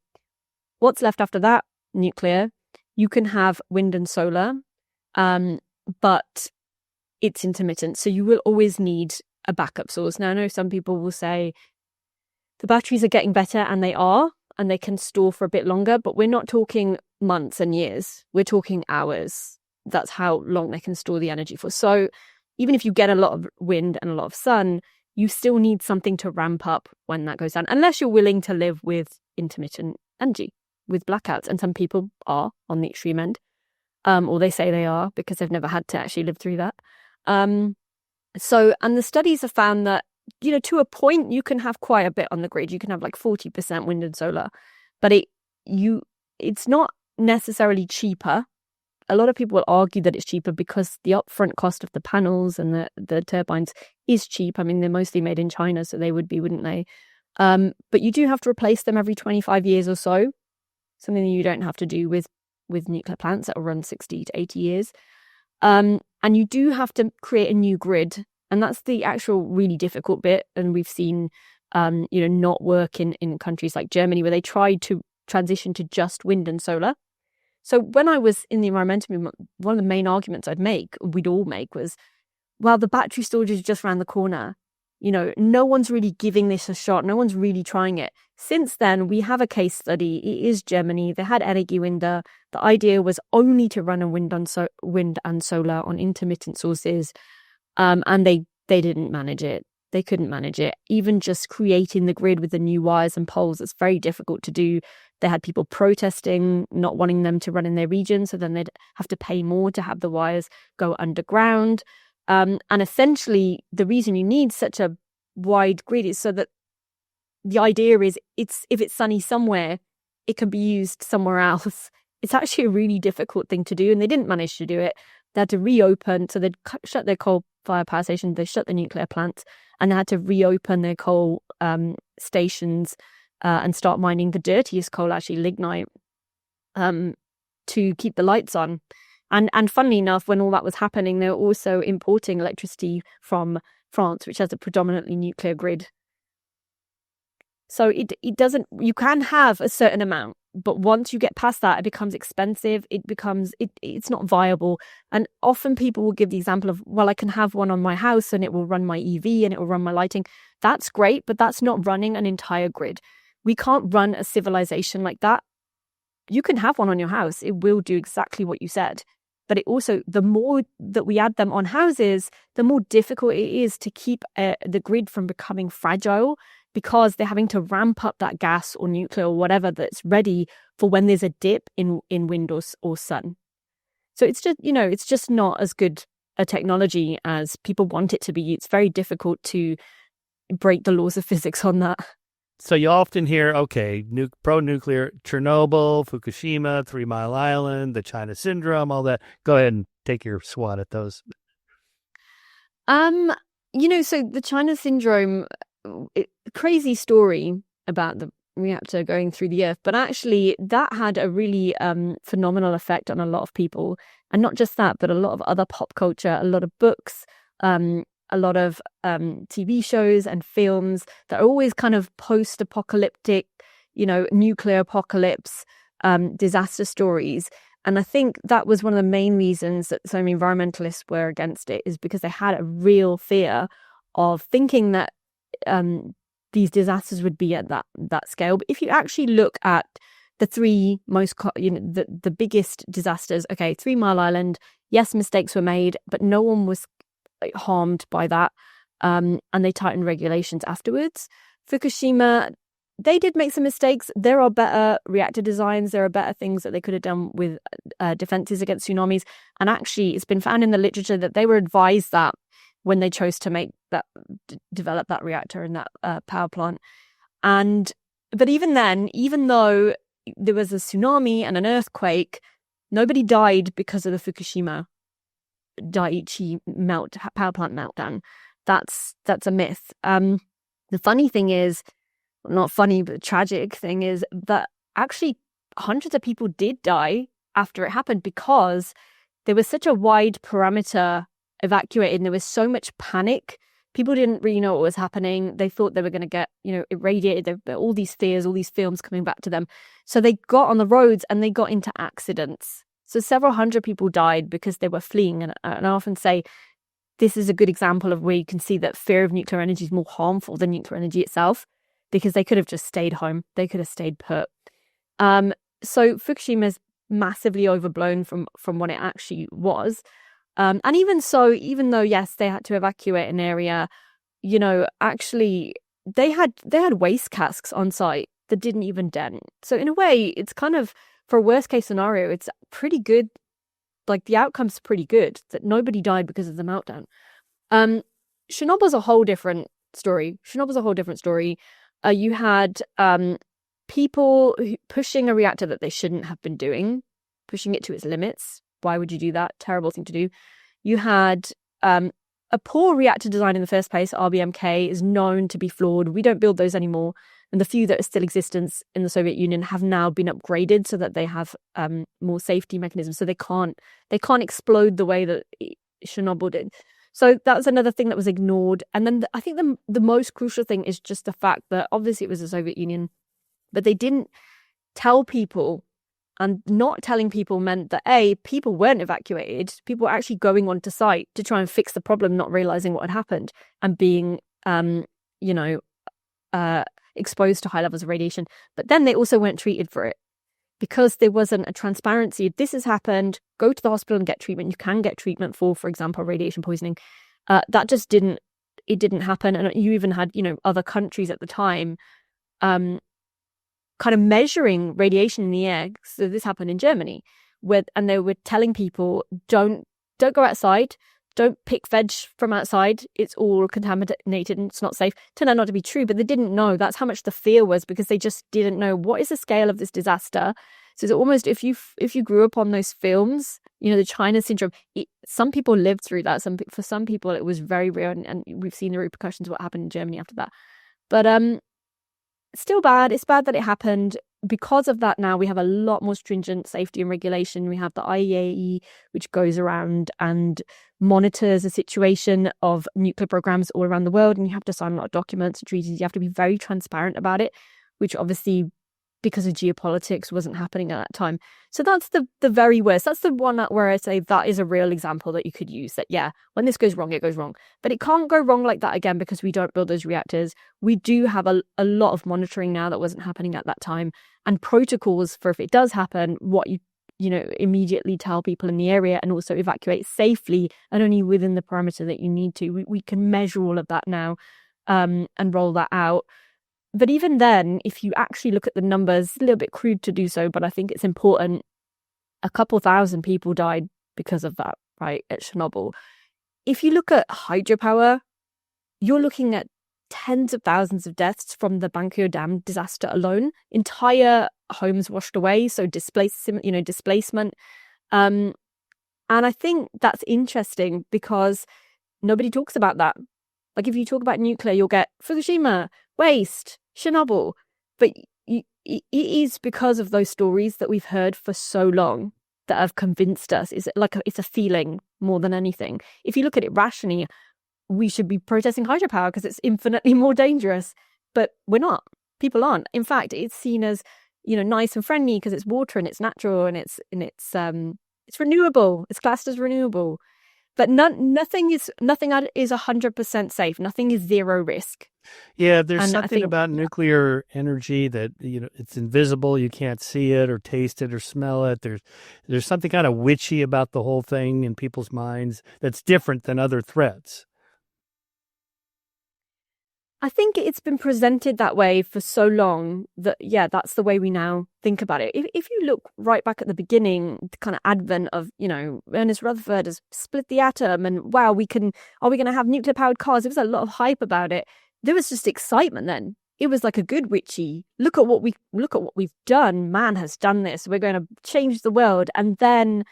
What's left after that? Nuclear. You can have wind and solar, but it's intermittent. So you will always need a backup source. Now, I know some people will say the batteries are getting better, and they are, and they can store for a bit longer, but we're not talking months and years. We're talking hours. That's how long they can store the energy for. So even if you get a lot of wind and a lot of sun, you still need something to ramp up when that goes down, unless you're willing to live with intermittent energy, with blackouts. And some people are on the extreme end, or they say they are because they've never had to actually live through that. And the studies have found that, to a point, you can have quite a bit on the grid. You can have like 40% wind and solar, but it's not necessarily cheaper. A lot of people will argue that it's cheaper because the upfront cost of the panels and the turbines is cheap. I mean, they're mostly made in China, so they would be, wouldn't they? But you do have to replace them every 25 years or so, something that you don't have to do with nuclear plants that will run 60 to 80 years. And you do have to create a new grid. And that's the actual really difficult bit. And we've seen, not work in countries like Germany, where they tried to transition to just wind and solar. So when I was in the environmental movement, one of the main arguments we'd all make was, well, the battery storage is just around the corner. No one's really giving this a shot. No one's really trying it. Since then, we have a case study. It is Germany. They had Energiewende. The idea was only to run a wind and solar on intermittent sources. And they didn't manage it. They couldn't manage it. Even just creating the grid with the new wires and poles, it's very difficult to do. They had people protesting, not wanting them to run in their region. So then they'd have to pay more to have the wires go underground. And essentially, the reason you need such a wide grid is so that the idea is if it's sunny somewhere, it can be used somewhere else. It's actually a really difficult thing to do, and they didn't manage to do it. They had to reopen, so they'd shut their coal-fired power station, they shut the nuclear plants, and they had to reopen their coal stations and start mining the dirtiest coal, actually lignite, to keep the lights on. And funnily enough, when all that was happening, they were also importing electricity from France, which has a predominantly nuclear grid. So it doesn't. You can have a certain amount, but once you get past that, it becomes expensive. It's not viable. And often people will give the example of, well, I can have one on my house and it will run my EV and it will run my lighting. That's great, but that's not running an entire grid. We can't run a civilization like that. You can have one on your house. It will do exactly what you said. But it also, the more that we add them on houses, the more difficult it is to keep the grid from becoming fragile, because they're having to ramp up that gas or nuclear or whatever that's ready for when there's a dip in wind or sun. So it's just not as good a technology as people want it to be. It's very difficult to break the laws of physics on that. So you often hear, okay, pro-nuclear, Chernobyl, Fukushima, 3 Mile Island, the China syndrome, all that. Go ahead and take your swat at those. So the China syndrome, crazy story about the reactor going through the earth, but actually that had a really phenomenal effect on a lot of people. And not just that, but a lot of other pop culture, a lot of books, a lot of TV shows and films that are always kind of post-apocalyptic, nuclear apocalypse, disaster stories. And I think that was one of the main reasons that so many environmentalists were against it, is because they had a real fear of thinking that these disasters would be at that scale. But if you actually look at the three most, the biggest disasters, okay, 3 Mile Island, yes, mistakes were made, but no one was harmed by that. and they tightened regulations afterwards. Fukushima, they did make some mistakes. There are better reactor designs. There are better things that they could have done with defenses against tsunamis. And actually, it's been found in the literature that they were advised that when they chose to develop that reactor and that power plant. But even then, even though there was a tsunami and an earthquake, nobody died because of the Fukushima Daiichi power plant meltdown. That's a myth. The funny thing is, not funny, but tragic thing is that actually hundreds of people did die after it happened because there was such a wide parameter evacuated and there was so much panic. People didn't really know what was happening. They thought they were going to get, irradiated. There were all these fears, all these films coming back to them. So they got on the roads and they got into accidents. So several hundred people died because they were fleeing. And I often say this is a good example of where you can see that fear of nuclear energy is more harmful than nuclear energy itself, because they could have just stayed home. They could have stayed put. So Fukushima is massively overblown from what it actually was. And even so, even though, yes, they had to evacuate an area, actually they had waste casks on site that didn't even dent. So in a way, it's kind of, for a worst case scenario, it's pretty good. Like the outcome's pretty good that nobody died because of the meltdown. Chernobyl's a whole different story. You had people pushing a reactor that they shouldn't have been doing, pushing it to its limits. Why would you do that? Terrible thing to do. You had a poor reactor design in the first place. RBMK is known to be flawed. We don't build those anymore. And the few that are still existence in the Soviet Union have now been upgraded so that they have more safety mechanisms. So they can't explode the way that Chernobyl did. So that's another thing that was ignored. And then I think the most crucial thing is just the fact that obviously it was the Soviet Union, but they didn't tell people. And not telling people meant that, A, people weren't evacuated. People were actually going onto site to try and fix the problem, not realizing what had happened and being, exposed to high levels of radiation. But then they also weren't treated for it because there wasn't a transparency. This has happened. Go to the hospital and get treatment. You can get treatment for example, radiation poisoning. That just didn't happen. And you even had, other countries at the time kind of measuring radiation in the air. So this happened in Germany, and they were telling people, don't go outside. Don't pick veg from outside. It's all contaminated and it's not safe. Turned out not to be true, but they didn't know. That's how much the fear was, because they just didn't know what is the scale of this disaster. So it's almost, if you grew up on those films, the China syndrome, some people lived through that. For some people, it was very real, and we've seen the repercussions of what happened in Germany after that. But still bad. It's bad that it happened. Because of that, now we have a lot more stringent safety and regulation. We have the IAEA, which goes around and monitors the situation of nuclear programs all around the world. And you have to sign a lot of documents and treaties. You have to be very transparent about it, which obviously, because of geopolitics, wasn't happening at that time. So that's the very worst. That's the one where I say that is a real example that you could use. That, yeah, when this goes wrong, it goes wrong. But it can't go wrong like that again because we don't build those reactors. We do have a lot of monitoring now that wasn't happening at that time, and protocols for if it does happen, what you immediately tell people in the area, and also evacuate safely and only within the parameter that you need to. We can measure all of that now and roll that out. But even then, if you actually look at the numbers, it's a little bit crude to do so, but I think it's important. A couple thousand people died because of that, right, at Chernobyl. If you look at hydropower, you're looking at tens of thousands of deaths from the Bankyo Dam disaster alone. Entire homes washed away, so displacement. And I think that's interesting because nobody talks about that. Like if you talk about nuclear, you'll get Fukushima, waste, Chernobyl. But it is because of those stories that we've heard for so long that have convinced us. It's a feeling more than anything. If you look at it rationally, we should be protesting hydropower because it's infinitely more dangerous. But we're not. People aren't. In fact, it's seen as, nice and friendly because it's water and it's natural and it's renewable. It's classed as renewable. But nothing is 100% safe. Nothing is zero risk. Yeah, there's something about nuclear energy that it's invisible. You can't see it or taste it or smell it. There's something kind of witchy about the whole thing in people's minds that's different than other threats. I think it's been presented that way for so long that, yeah, that's the way we now think about it. If you look right back at the beginning, the kind of advent of, Ernest Rutherford has split the atom and wow, are we going to have nuclear powered cars? There was a lot of hype about it. There was just excitement then. It was like a good witchy. Look at what we've done. Man has done this. We're going to change the world. And then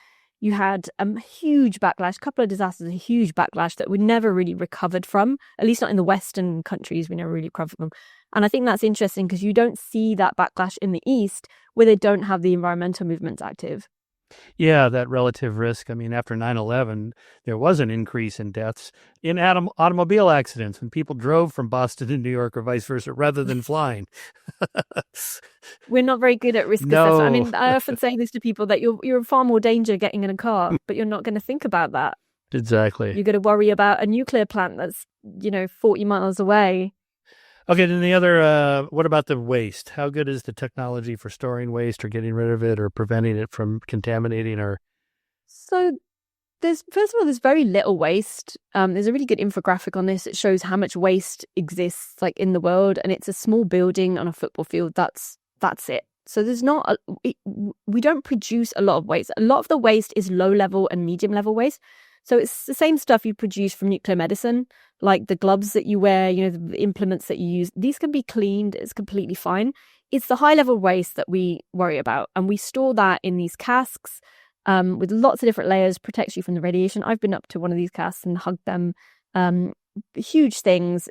you had a huge backlash, a couple of disasters, a huge backlash that we never really recovered from, at least not in the Western countries. We never really recovered from. And I think that's interesting because you don't see that backlash in the East where they don't have the environmental movements active. Yeah, that relative risk. I mean, after 9/11, there was an increase in deaths in automobile accidents when people drove from Boston to New York or vice versa rather than flying. We're not very good at risk assessment. I mean, I often say this to people that you're in far more danger getting in a car, but you're not going to think about that. Exactly. You're going to worry about a nuclear plant that's, 40 miles away. Okay, then the other, what about the waste? How good is the technology for storing waste or getting rid of it or preventing it from contaminating our... So first of all, there's very little waste. There's a really good infographic on this. It shows how much waste exists in the world, and it's a small building on a football field. That's it. So there's not, we don't produce a lot of waste. A lot of the waste is low level and medium level waste. So it's the same stuff you produce from nuclear medicine, like the gloves that you wear, the implements that you use. These can be cleaned. It's completely fine. It's the high level waste that we worry about. And we store that in these casks with lots of different layers, protects you from the radiation. I've been up to one of these casks and hugged them. Huge things.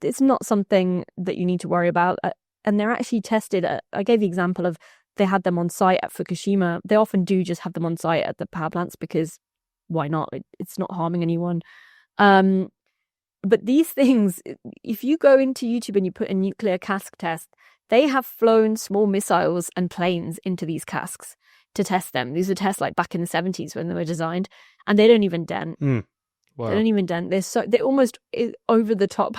It's not something that you need to worry about. And they're actually tested. I gave the example of they had them on site at Fukushima. They often do just have them on site at the power plants because why not? It's not harming anyone. But these things, if you go into YouTube and you put a nuclear cask test, they have flown small missiles and planes into these casks to test them. These were tests back in the 70s when they were designed, and they don't even dent. Wow. They don't even dent. They're almost over the top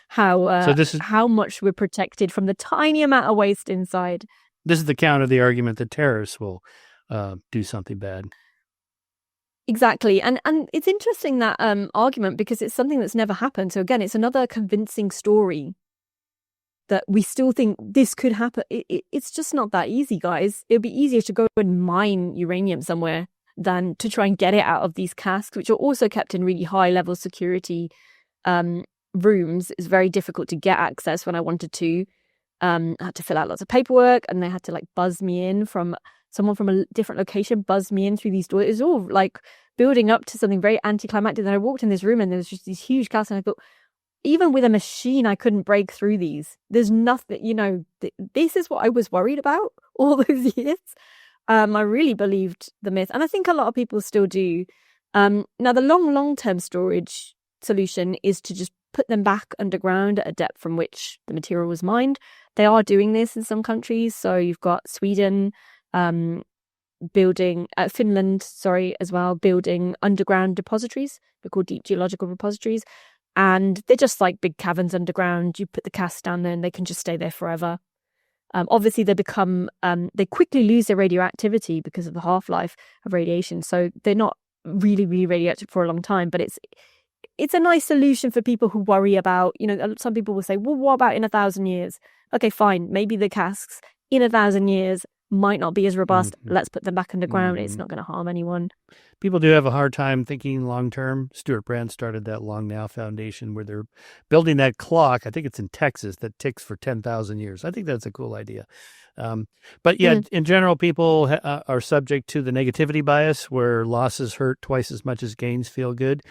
how much we're protected from the tiny amount of waste inside. This is the counter the argument that terrorists will do something bad. Exactly. And it's interesting, that argument, because it's something that's never happened. So again, it's another convincing story that we still think this could happen. It's just not that easy, guys. It would be easier to go and mine uranium somewhere than to try and get it out of these casks, which are also kept in really high level security rooms. It's very difficult to get access when I wanted to. I had to fill out lots of paperwork, and they had to buzz me in from someone from a different location, buzzed me in through these doors. It was all building up to something very anticlimactic. Then I walked in this room and there was just these huge casks, and I thought, even with a machine, I couldn't break through these. There's nothing, this is what I was worried about all those years. I really believed the myth, and I think a lot of people still do. Now, the long-term storage solution is to just put them back underground at a depth from which the material was mined. They are doing this in some countries. So you've got Sweden, Finland, as well, building underground depositories. They're called deep geological repositories. And they're just like big caverns underground. You put the casks down there and they can just stay there forever. Obviously, they quickly lose their radioactivity because of the half-life of radiation. So they're not really, really radioactive for a long time. But it's a nice solution for people who worry about, some people will say, well, what about in 1,000 years? Okay, fine. Maybe the casks in 1,000 years might not be as robust. Mm-hmm. Let's put them back underground. Mm-hmm. It's not going to harm anyone. People do have a hard time thinking long-term. Stuart Brand started that Long Now Foundation where they're building that clock. I think it's in Texas that ticks for 10,000 years. I think that's a cool idea. But yeah, in general, people are subject to the negativity bias where losses hurt twice as much as gains feel good.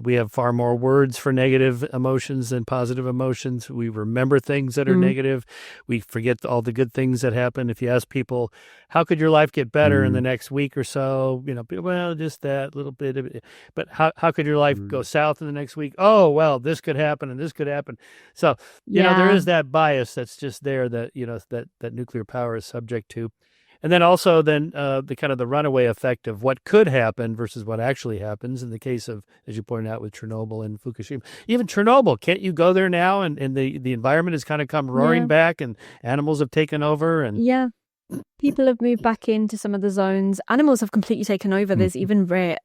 We have far more words for negative emotions than positive emotions. We remember things that are negative. We forget all the good things that happen. If you ask people, how could your life get better in the next week or so? Well, just that little bit of it. But how could your life go south in the next week? Oh, well, this could happen and this could happen. So, there is that bias that's just there that, that nuclear power is subject to. And then also the kind of the runaway effect of what could happen versus what actually happens in the case of, as you pointed out, with Chernobyl and Fukushima. Even Chernobyl, can't you go there now? And the environment has kind of come roaring back and animals have taken over. And people have moved back into some of the zones. Animals have completely taken over. There's even I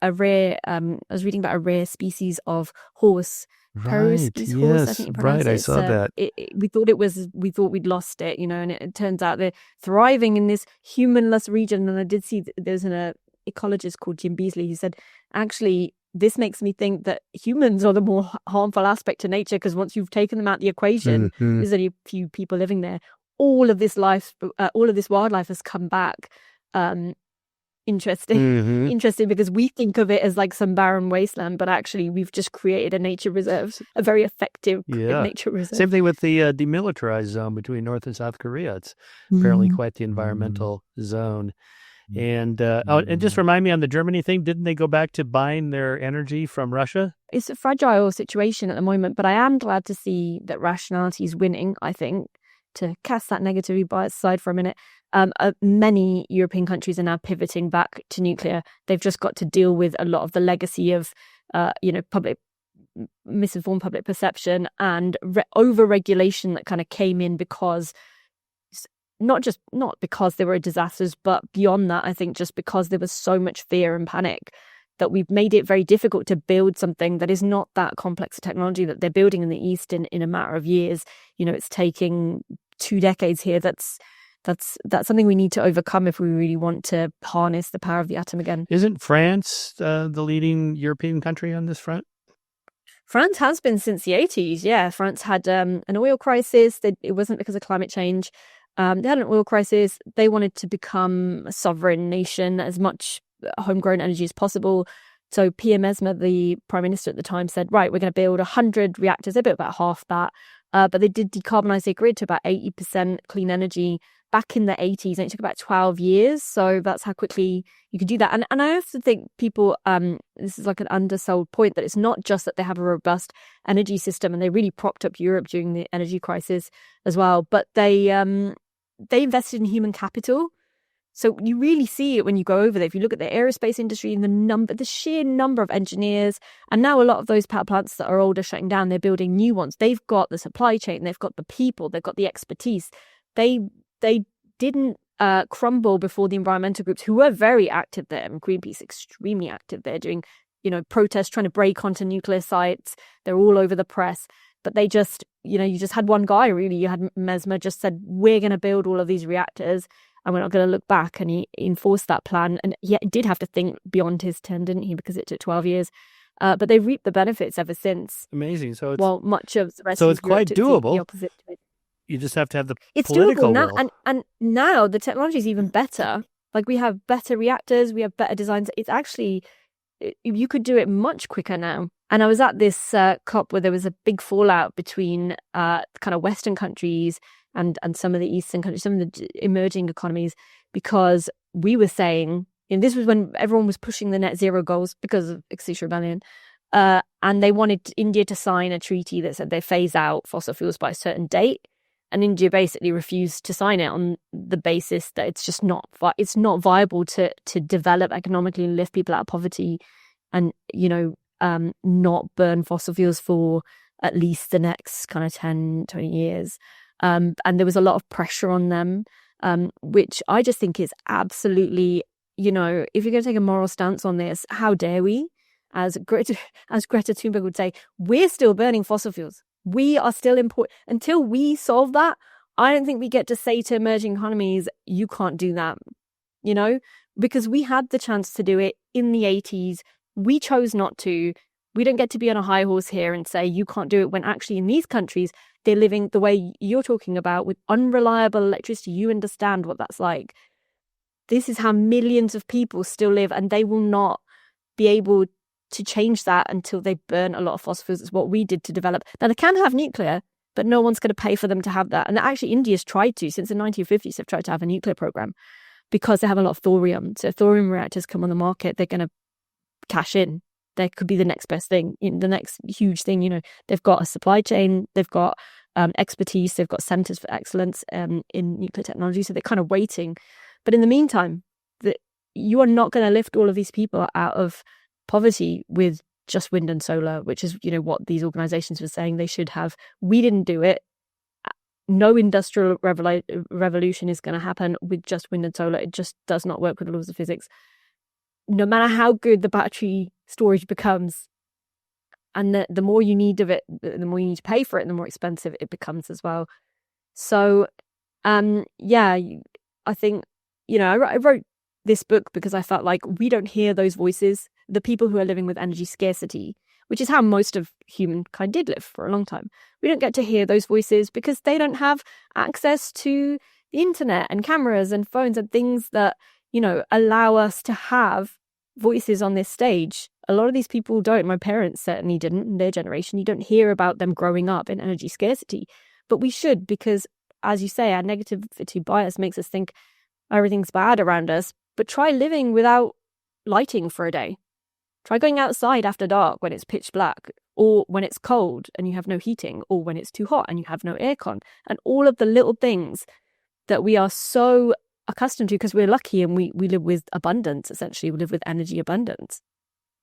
was reading about a rare species of horse Right. Peruski's horse, I Yes. think you pronounce Right. I it. saw that. We thought we'd lost it, and it turns out they're thriving in this humanless region. And I did see there's an ecologist called Jim Beasley who said, actually, this makes me think that humans are the more harmful aspect to nature, because once you've taken them out the equation, there's only a few people living there. All of this wildlife has come back. Interesting because we think of it as like some barren wasteland, but actually we've just created a nature reserve, a very effective nature reserve. Same thing with the demilitarized zone between North and South Korea. It's apparently quite the environmental zone. And and just remind me on the Germany thing, didn't they go back to buying their energy from Russia? It's a fragile situation at the moment, but I am glad to see that rationality is winning, I think, to cast that negativity bias aside for a minute. Many European countries are now pivoting back to nuclear. They've just got to deal with a lot of the legacy of, misinformed public perception and over-regulation that kind of came in because, not because there were disasters, but beyond that, I think just because there was so much fear and panic that we've made it very difficult to build something that is not that complex a technology that they're building in the East in a matter of years. It's taking 2 decades here. That's something we need to overcome if we really want to harness the power of the atom again. Isn't France the leading European country on this front? France has been since the 80s. Yeah, France had an oil crisis. It wasn't because of climate change. They had an oil crisis. They wanted to become a sovereign nation, as much homegrown energy as possible. So Pierre Mesmer, the prime minister at the time, said, right, we're going to build 100 reactors. They built about half that. But they did decarbonize their grid to about 80% clean energy back in the 80s, and it took about 12 years. So that's how quickly you could do that. And I also think people, this is like an undersold point, that it's not just that they have a robust energy system, and they really propped up Europe during the energy crisis as well, but they invested in human capital. So you really see it when you go over there. If you look at the aerospace industry and the sheer number of engineers, and now a lot of those power plants that are old are shutting down, they're building new ones. They've got the supply chain, they've got the people, they've got the expertise. They didn't crumble before the environmental groups, who were very active there, and Greenpeace extremely active there, doing protests, trying to break onto nuclear sites. They're all over the press. But they just, you just had one guy, really. You had Mesmer just said, we're going to build all of these reactors, and we're not going to look back. And he enforced that plan. And yet he did have to think beyond his turn, didn't he? Because it took 12 years. But they've reaped the benefits ever since. Amazing. So much of the rest so of it's quite doable. The opposite to it. You just have to have the it's political doable now, will. And now the technology is even better. Like, we have better reactors, we have better designs. It's actually, you could do it much quicker now. And I was at this COP where there was a big fallout between kind of Western countries and some of the Eastern countries, some of the emerging economies, because we were saying, and this was when everyone was pushing the net zero goals because of Extinction Rebellion, and they wanted India to sign a treaty that said they phase out fossil fuels by a certain date. And India basically refused to sign it on the basis that it's just not viable to develop economically and lift people out of poverty, and not burn fossil fuels for at least the next kind of 10, 20 years. And there was a lot of pressure on them, which I just think is absolutely, if you're going to take a moral stance on this, how dare we? As Greta Thunberg would say, we're still burning fossil fuels. We are still important. Until we solve that, I don't think we get to say to emerging economies, you can't do that, because we had the chance to do it in the 80s. We chose not to. We don't get to be on a high horse here and say you can't do it, when actually in these countries, they're living the way you're talking about, with unreliable electricity. You understand what that's like. This is how millions of people still live, and they will not be able to change that until they burn a lot of fossil fuels. It's what we did to develop. Now, they can have nuclear, but no one's going to pay for them to have that. And actually, India's tried to. Since the 1950s, they've tried to have a nuclear program because they have a lot of thorium. So if thorium reactors come on the market, they're going to cash in. They could be the next best thing, the next huge thing. They've got a supply chain, they've got expertise, they've got centers for excellence in nuclear technology. So they're kind of waiting. But in the meantime, you are not going to lift all of these people out of poverty with just wind and solar, which is what these organizations were saying they should have. We didn't do it. No industrial revolution is going to happen with just wind and solar. It just does not work with the laws of physics. No matter how good the battery storage becomes, and the more you need of it, the more you need to pay for it, and the more expensive it becomes as well. So, I think, I wrote this book because I felt like we don't hear those voices, the people who are living with energy scarcity, which is how most of humankind did live for a long time. We don't get to hear those voices because they don't have access to the internet and cameras and phones and things that, allow us to have voices on this stage. A lot of these people don't. My parents certainly didn't in their generation. You don't hear about them growing up in energy scarcity, but we should, because, as you say, our negativity bias makes us think everything's bad around us. But try living without lighting for a day. Try going outside after dark when it's pitch black, or when it's cold and you have no heating, or when it's too hot and you have no aircon, and all of the little things that we are so accustomed to because we're lucky and we live with abundance, essentially. We live with energy abundance.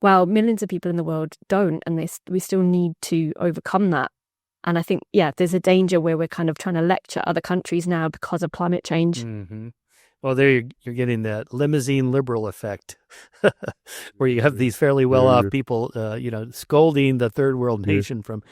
While millions of people in the world don't, and we still need to overcome that. And I think, there's a danger where we're kind of trying to lecture other countries now because of climate change. Mm-hmm. Well, there you're getting that limousine liberal effect, where you have these fairly well-off people, scolding the third world nation from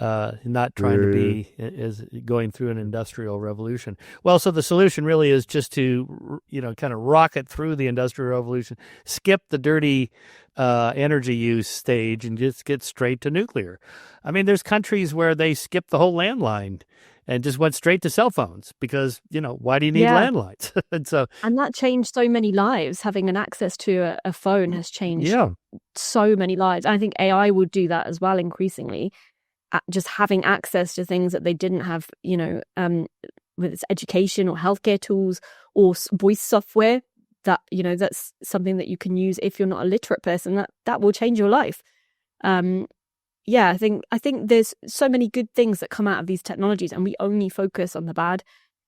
not trying to be is going through an industrial revolution. Well, so the solution really is just to, kind of rocket through the industrial revolution, skip the dirty energy use stage, and just get straight to nuclear. I mean, there's countries where they skip the whole landline and just went straight to cell phones because, why do you need landlines? and that changed so many lives. Having an access to a phone has changed so many lives. I think AI will do that as well increasingly. Just having access to things that they didn't have, whether it's education or healthcare tools or voice software, that, that's something that you can use if you're not a literate person, that will change your life. I think there's so many good things that come out of these technologies, and we only focus on the bad,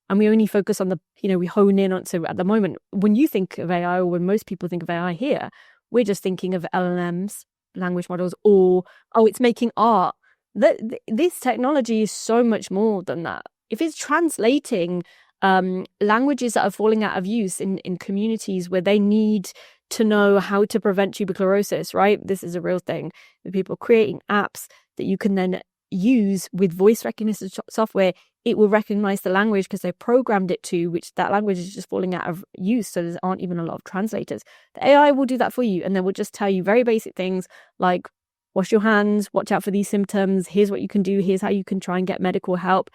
and we only focus on the, we hone in on. So at the moment, when you think of AI, or when most people think of AI here, we're just thinking of LLMs, language models, or, it's making art. This technology is so much more than that. If it's translating languages that are falling out of use in communities where they need to know how to prevent tuberculosis, right? This is a real thing. With people creating apps that you can then use with voice recognition software, it will recognize the language because they programmed it to, which that language is just falling out of use. So there aren't even a lot of translators. The AI will do that for you, and then will just tell you very basic things like, wash your hands, watch out for these symptoms, here's what you can do, here's how you can try and get medical help,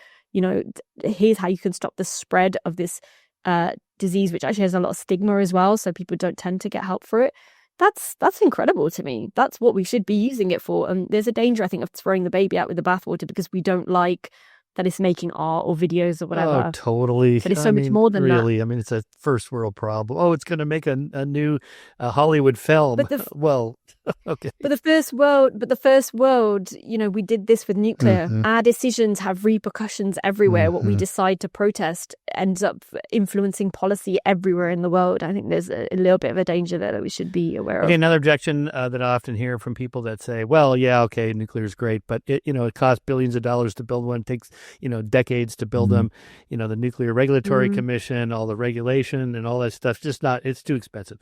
here's how you can stop the spread of this disease, which actually has a lot of stigma as well, so people don't tend to get help for it. That's incredible to me. That's what we should be using it for. And there's a danger, I think, of throwing the baby out with the bathwater because we don't like that it's making art or videos or whatever. Oh, totally. But it's so much more than really, that. I mean, it's a first world problem. Oh, it's going to make a new Hollywood film. Okay. But the first world, we did this with nuclear. Mm-hmm. Our decisions have repercussions everywhere. Mm-hmm. What we decide to protest ends up influencing policy everywhere in the world. I think there's a little bit of a danger there that we should be aware of. Okay, another objection that I often hear from people that say, well, yeah, okay, nuclear is great, but it costs billions of dollars to build one. It takes, decades to build them. The Nuclear Regulatory Commission, all the regulation and all that stuff, it's too expensive.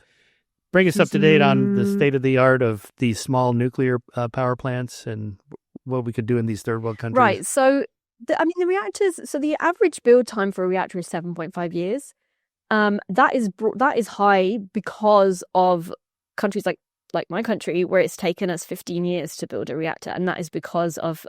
Bring us up to date on the state of the art of these small nuclear power plants and what we could do in these third world countries. Right. So, the reactors. So the average build time for a reactor is 7.5 years. That is high because of countries like my country, where it's taken us 15 years to build a reactor, and that is because of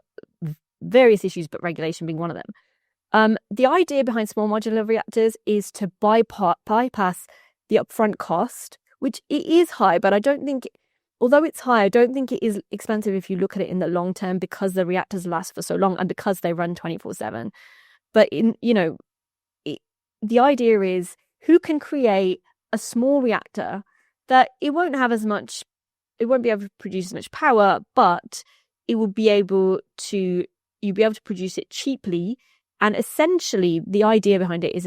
various issues, but regulation being one of them. The idea behind small modular reactors is to bypass the upfront cost, which it is high, but I don't think, although it's high, I don't think it is expensive if you look at it in the long term, because the reactors last for so long and because they run 24/7. But the idea is, who can create a small reactor that it won't be able to produce as much power, but it will be able to, you'll be able to produce it cheaply. And essentially, the idea behind it is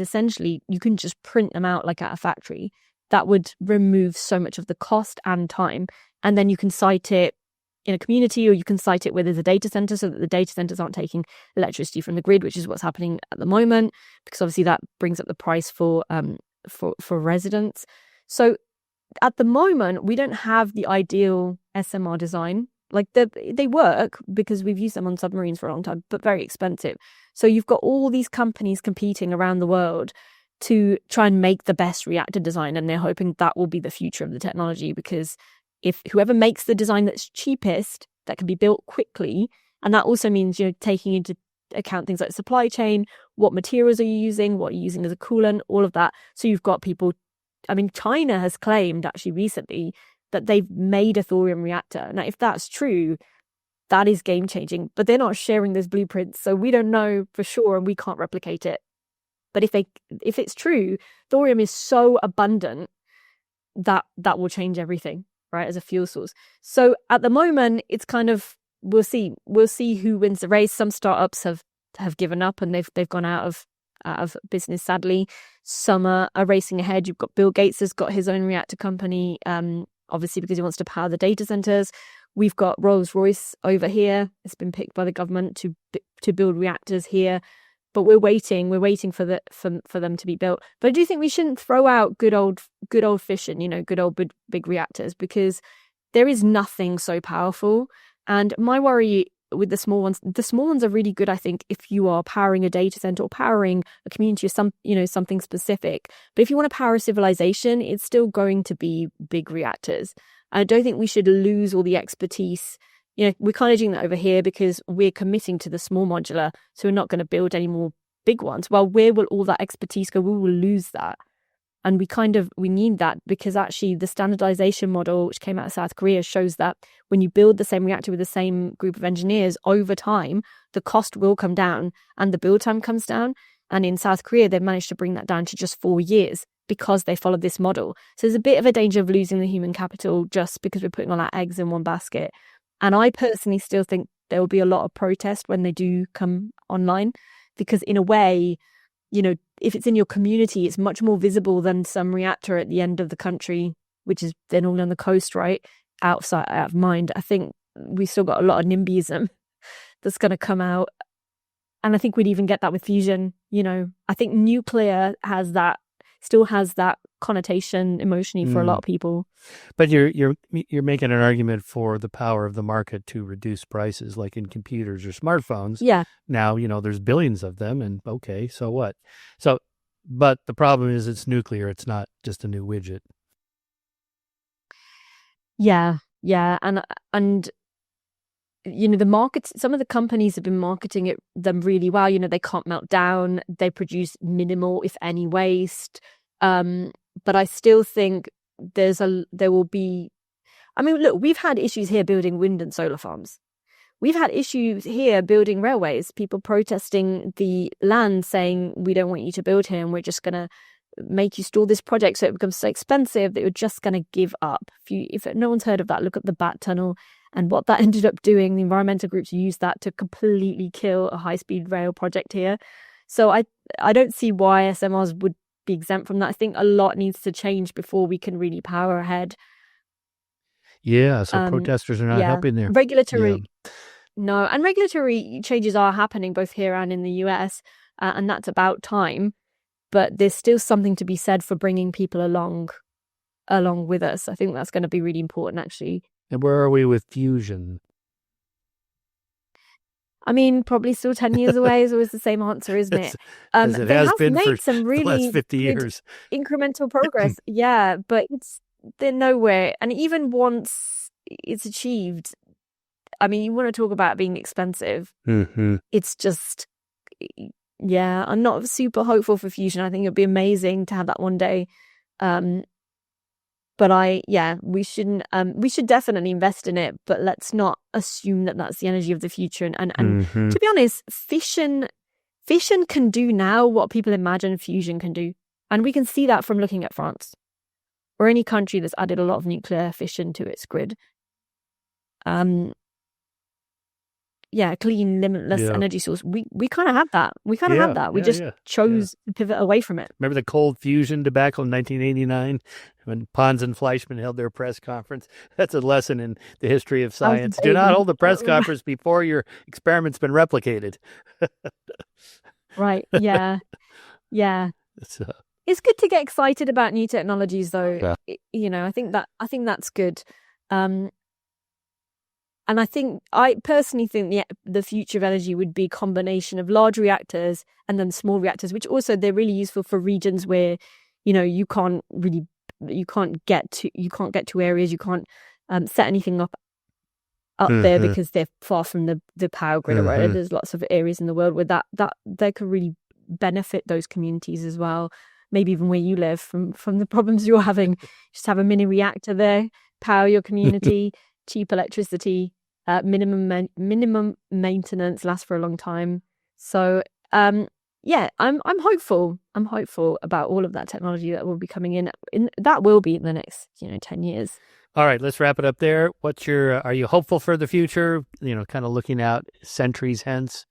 you can just print them out like at a factory. That would remove so much of the cost and time. And then you can site it in a community, or you can site it where there's a data center, so that the data centers aren't taking electricity from the grid, which is what's happening at the moment, because obviously that brings up the price for residents. So at the moment, we don't have the ideal SMR design. Like they work because we've used them on submarines for a long time, but very expensive. So you've got all these companies competing around the world to try and make the best reactor design, and they're hoping that will be the future of the technology, because if whoever makes the design that's cheapest, that can be built quickly, and that also means taking into account things like supply chain, what materials are you using, what are you using as a coolant, all of that. So you've got people, I mean, China has claimed actually recently that they've made a thorium reactor. Now, if that's true, that is game changing, but they're not sharing those blueprints, so we don't know for sure and we can't replicate it. But if it's true, thorium is so abundant that will change everything, right, as a fuel source. So at the moment, it's kind of, we'll see who wins the race. Some startups have given up and they've gone out of business, sadly. Some are racing ahead. You've got Bill Gates has got his own reactor company, obviously because he wants to power the data centers. We've got Rolls-Royce over here. It's been picked by the government to build reactors here. But we're waiting for them to be built. But I do think we shouldn't throw out good old fission, good old big reactors, because there is nothing so powerful. And my worry with the small ones are really good, I think, if you are powering a data center or powering a community or something specific. But if you want to power a civilization, it's still going to be big reactors. I don't think we should lose all the expertise. We're kind of doing that over here because we're committing to the small modular, so we're not going to build any more big ones. Well, where will all that expertise go? We will lose that. And we need that, because actually the standardization model, which came out of South Korea, shows that when you build the same reactor with the same group of engineers over time, the cost will come down and the build time comes down. And in South Korea, they've managed to bring that down to just 4 years because they followed this model. So there's a bit of a danger of losing the human capital just because we're putting all our eggs in one basket. And I personally still think there will be a lot of protest when they do come online, because in a way, if it's in your community, it's much more visible than some reactor at the end of the country, which is then all on the coast, right? Out of mind. I think we still got a lot of NIMBYism that's going to come out. And I think we'd even get that with fusion. I think nuclear still has that connotation emotionally for a lot of people. But you're making an argument for the power of the market to reduce prices, like in computers or smartphones. Yeah. Now, there's billions of them, and okay, so what? But the problem is it's nuclear. It's not just a new widget. Yeah. And the markets, some of the companies have been marketing them really well. They can't melt down. They produce minimal, if any, waste. But I still think there will be. I mean, look, we've had issues here building wind and solar farms. We've had issues here building railways. People protesting the land, saying we don't want you to build here, and we're just going to make you stall this project so it becomes so expensive that you're just going to give up. If no one's heard of that, look at the Bat Tunnel and what that ended up doing. The environmental groups used that to completely kill a high-speed rail project here. So I don't see why SMRs would be exempt from that. I think a lot needs to change before we can really power ahead. Yeah, so protesters are not helping there. Regulatory changes are happening both here and in the US, and that's about time. But there's still something to be said for bringing people along with us. I think that's going to be really important, actually. And where are we with fusion? I mean, probably still 10 years away is always the same answer, isn't it? As it has been for some really the last 50 years. Incremental progress. Yeah, but they're nowhere. And even once it's achieved, I mean, you want to talk about being expensive. Mm-hmm. It's just, yeah, I'm not super hopeful for fusion. I think it'd be amazing to have that one day. But we shouldn't. We should definitely invest in it, but let's not assume that that's the energy of the future. And to be honest, fission can do now what people imagine fusion can do, and we can see that from looking at France or any country that's added a lot of nuclear fission to its grid. Clean, limitless energy source. We kind of have that. We have that. We just chose to pivot away from it. Remember the cold fusion debacle in 1989 when Pons and Fleischmann held their press conference? That's a lesson in the history of science. Do not hold the press conference before your experiment's been replicated. Right. Yeah. It's good to get excited about new technologies, though. Yeah. I think that's good. I personally think the future of energy would be a combination of large reactors and then small reactors, which also they're really useful for regions where, you can't get to areas, you can't set anything up there because they're far from the power grid or whatever. There's lots of areas in the world where that they could really benefit those communities as well. Maybe even where you live from the problems you're having. Just have a mini reactor there, power your community, cheap electricity, minimum maintenance, lasts for a long time. So I'm hopeful. I'm hopeful about all of that technology that will be coming in that will be in the next 10 years. All right, let's wrap it up there. Are you hopeful for the future? Kind of looking out centuries hence.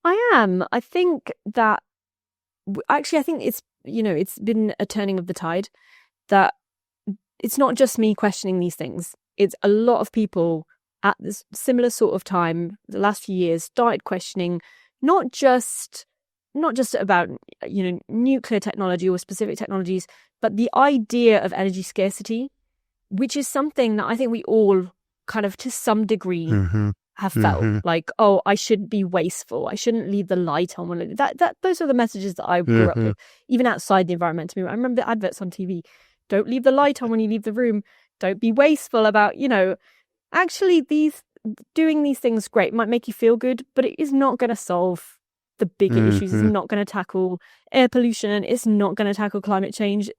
I am. I think that actually, I think it's been a turning of the tide, that it's not just me questioning these things. It's a lot of people at this similar sort of time, the last few years, started questioning not just about nuclear technology or specific technologies, but the idea of energy scarcity, which is something that I think we all kind of to some degree have felt like, oh, I shouldn't be wasteful. I shouldn't leave the light on. Those are the messages that I grew up with, even outside the environmental movement. I remember adverts on TV. Don't leave the light on when you leave the room. Don't be wasteful about, actually doing these things great might make you feel good, but it is not going to solve the bigger issues. It's not going to tackle air pollution. It's not going to tackle climate change.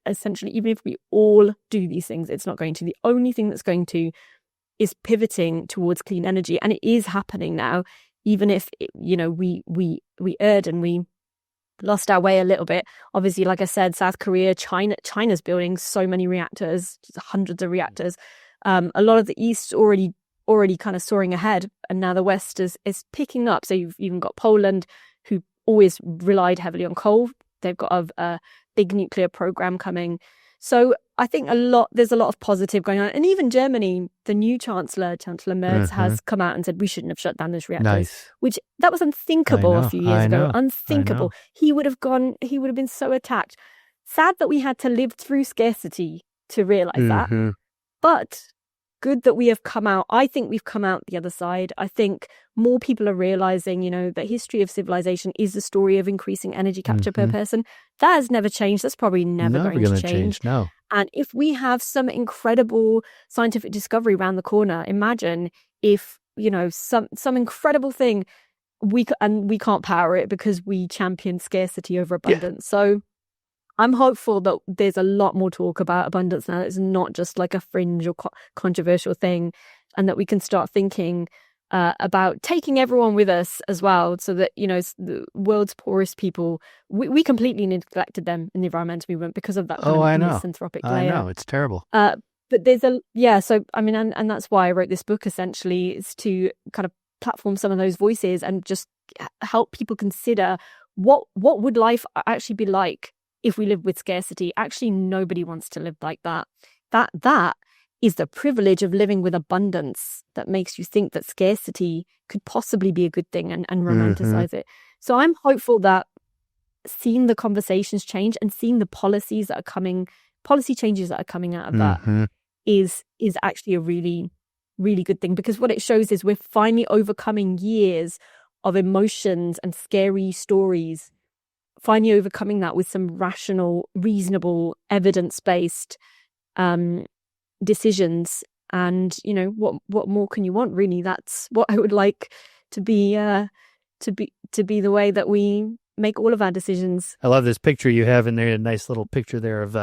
Essentially, even if we all do these things, it's not going to. The only thing that's going to is pivoting towards clean energy, and it is happening now. Even if we erred and we lost our way a little bit. Obviously, like I said, South Korea, China's building so many reactors, hundreds of reactors. A lot of the East already kind of soaring ahead, and now the West is picking up. So you've even got Poland, who always relied heavily on coal. They've got a big nuclear program coming. So I think there's a lot of positive going on. And even Germany, the new Chancellor Merz, has come out and said we shouldn't have shut down those reactors. Nice. Which that was unthinkable a few years ago. Unthinkable. He would have been so attacked. Sad that we had to live through scarcity to realize that. But good that we have come out. I think we've come out the other side. I think more people are realizing, the history of civilization is the story of increasing energy capture per person. That has never changed. That's probably never going to change. No. And if we have some incredible scientific discovery around the corner, imagine if, some incredible thing we can't power it because we champion scarcity over abundance. Yeah. So I'm hopeful that there's a lot more talk about abundance now. It's not just like a fringe or controversial thing, and that we can start thinking about taking everyone with us as well, so that, the world's poorest people, we completely neglected them in the environmental movement because of that misanthropic layer. I know, it's terrible. But there's so I mean, and that's why I wrote this book, essentially, is to kind of platform some of those voices and just help people consider what would life actually be like if we live with scarcity. Actually, nobody wants to live like that. That is the privilege of living with abundance that makes you think that scarcity could possibly be a good thing and romanticize it. So I'm hopeful that seeing the conversations change and seeing the policy changes that are coming out of that is actually a really, really good thing, because what it shows is we're finally overcoming years of emotions and scary stories, finally overcoming that with some rational, reasonable, evidence-based decisions. And what more can you want, really? That's what I would like to be the way that we make all of our decisions. I love this picture you have in there, a nice little picture there of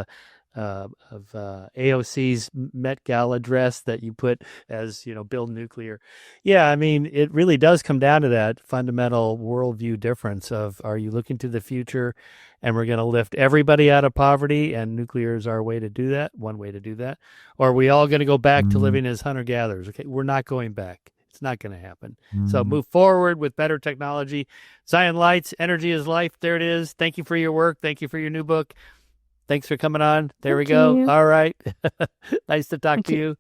AOC's Met Gala dress that you put as, build nuclear. Yeah, I mean, it really does come down to that fundamental worldview difference of, are you looking to the future and we're going to lift everybody out of poverty and nuclear is our way to do that, one way to do that? Or are we all going to go back to living as hunter-gatherers? Okay, we're not going back. It's not going to happen. So move forward with better technology. Zion Lights, Energy is Life. There it is. Thank you for your work. Thank you for your new book. Thanks for coming on. There we go. All right. Nice to talk to you.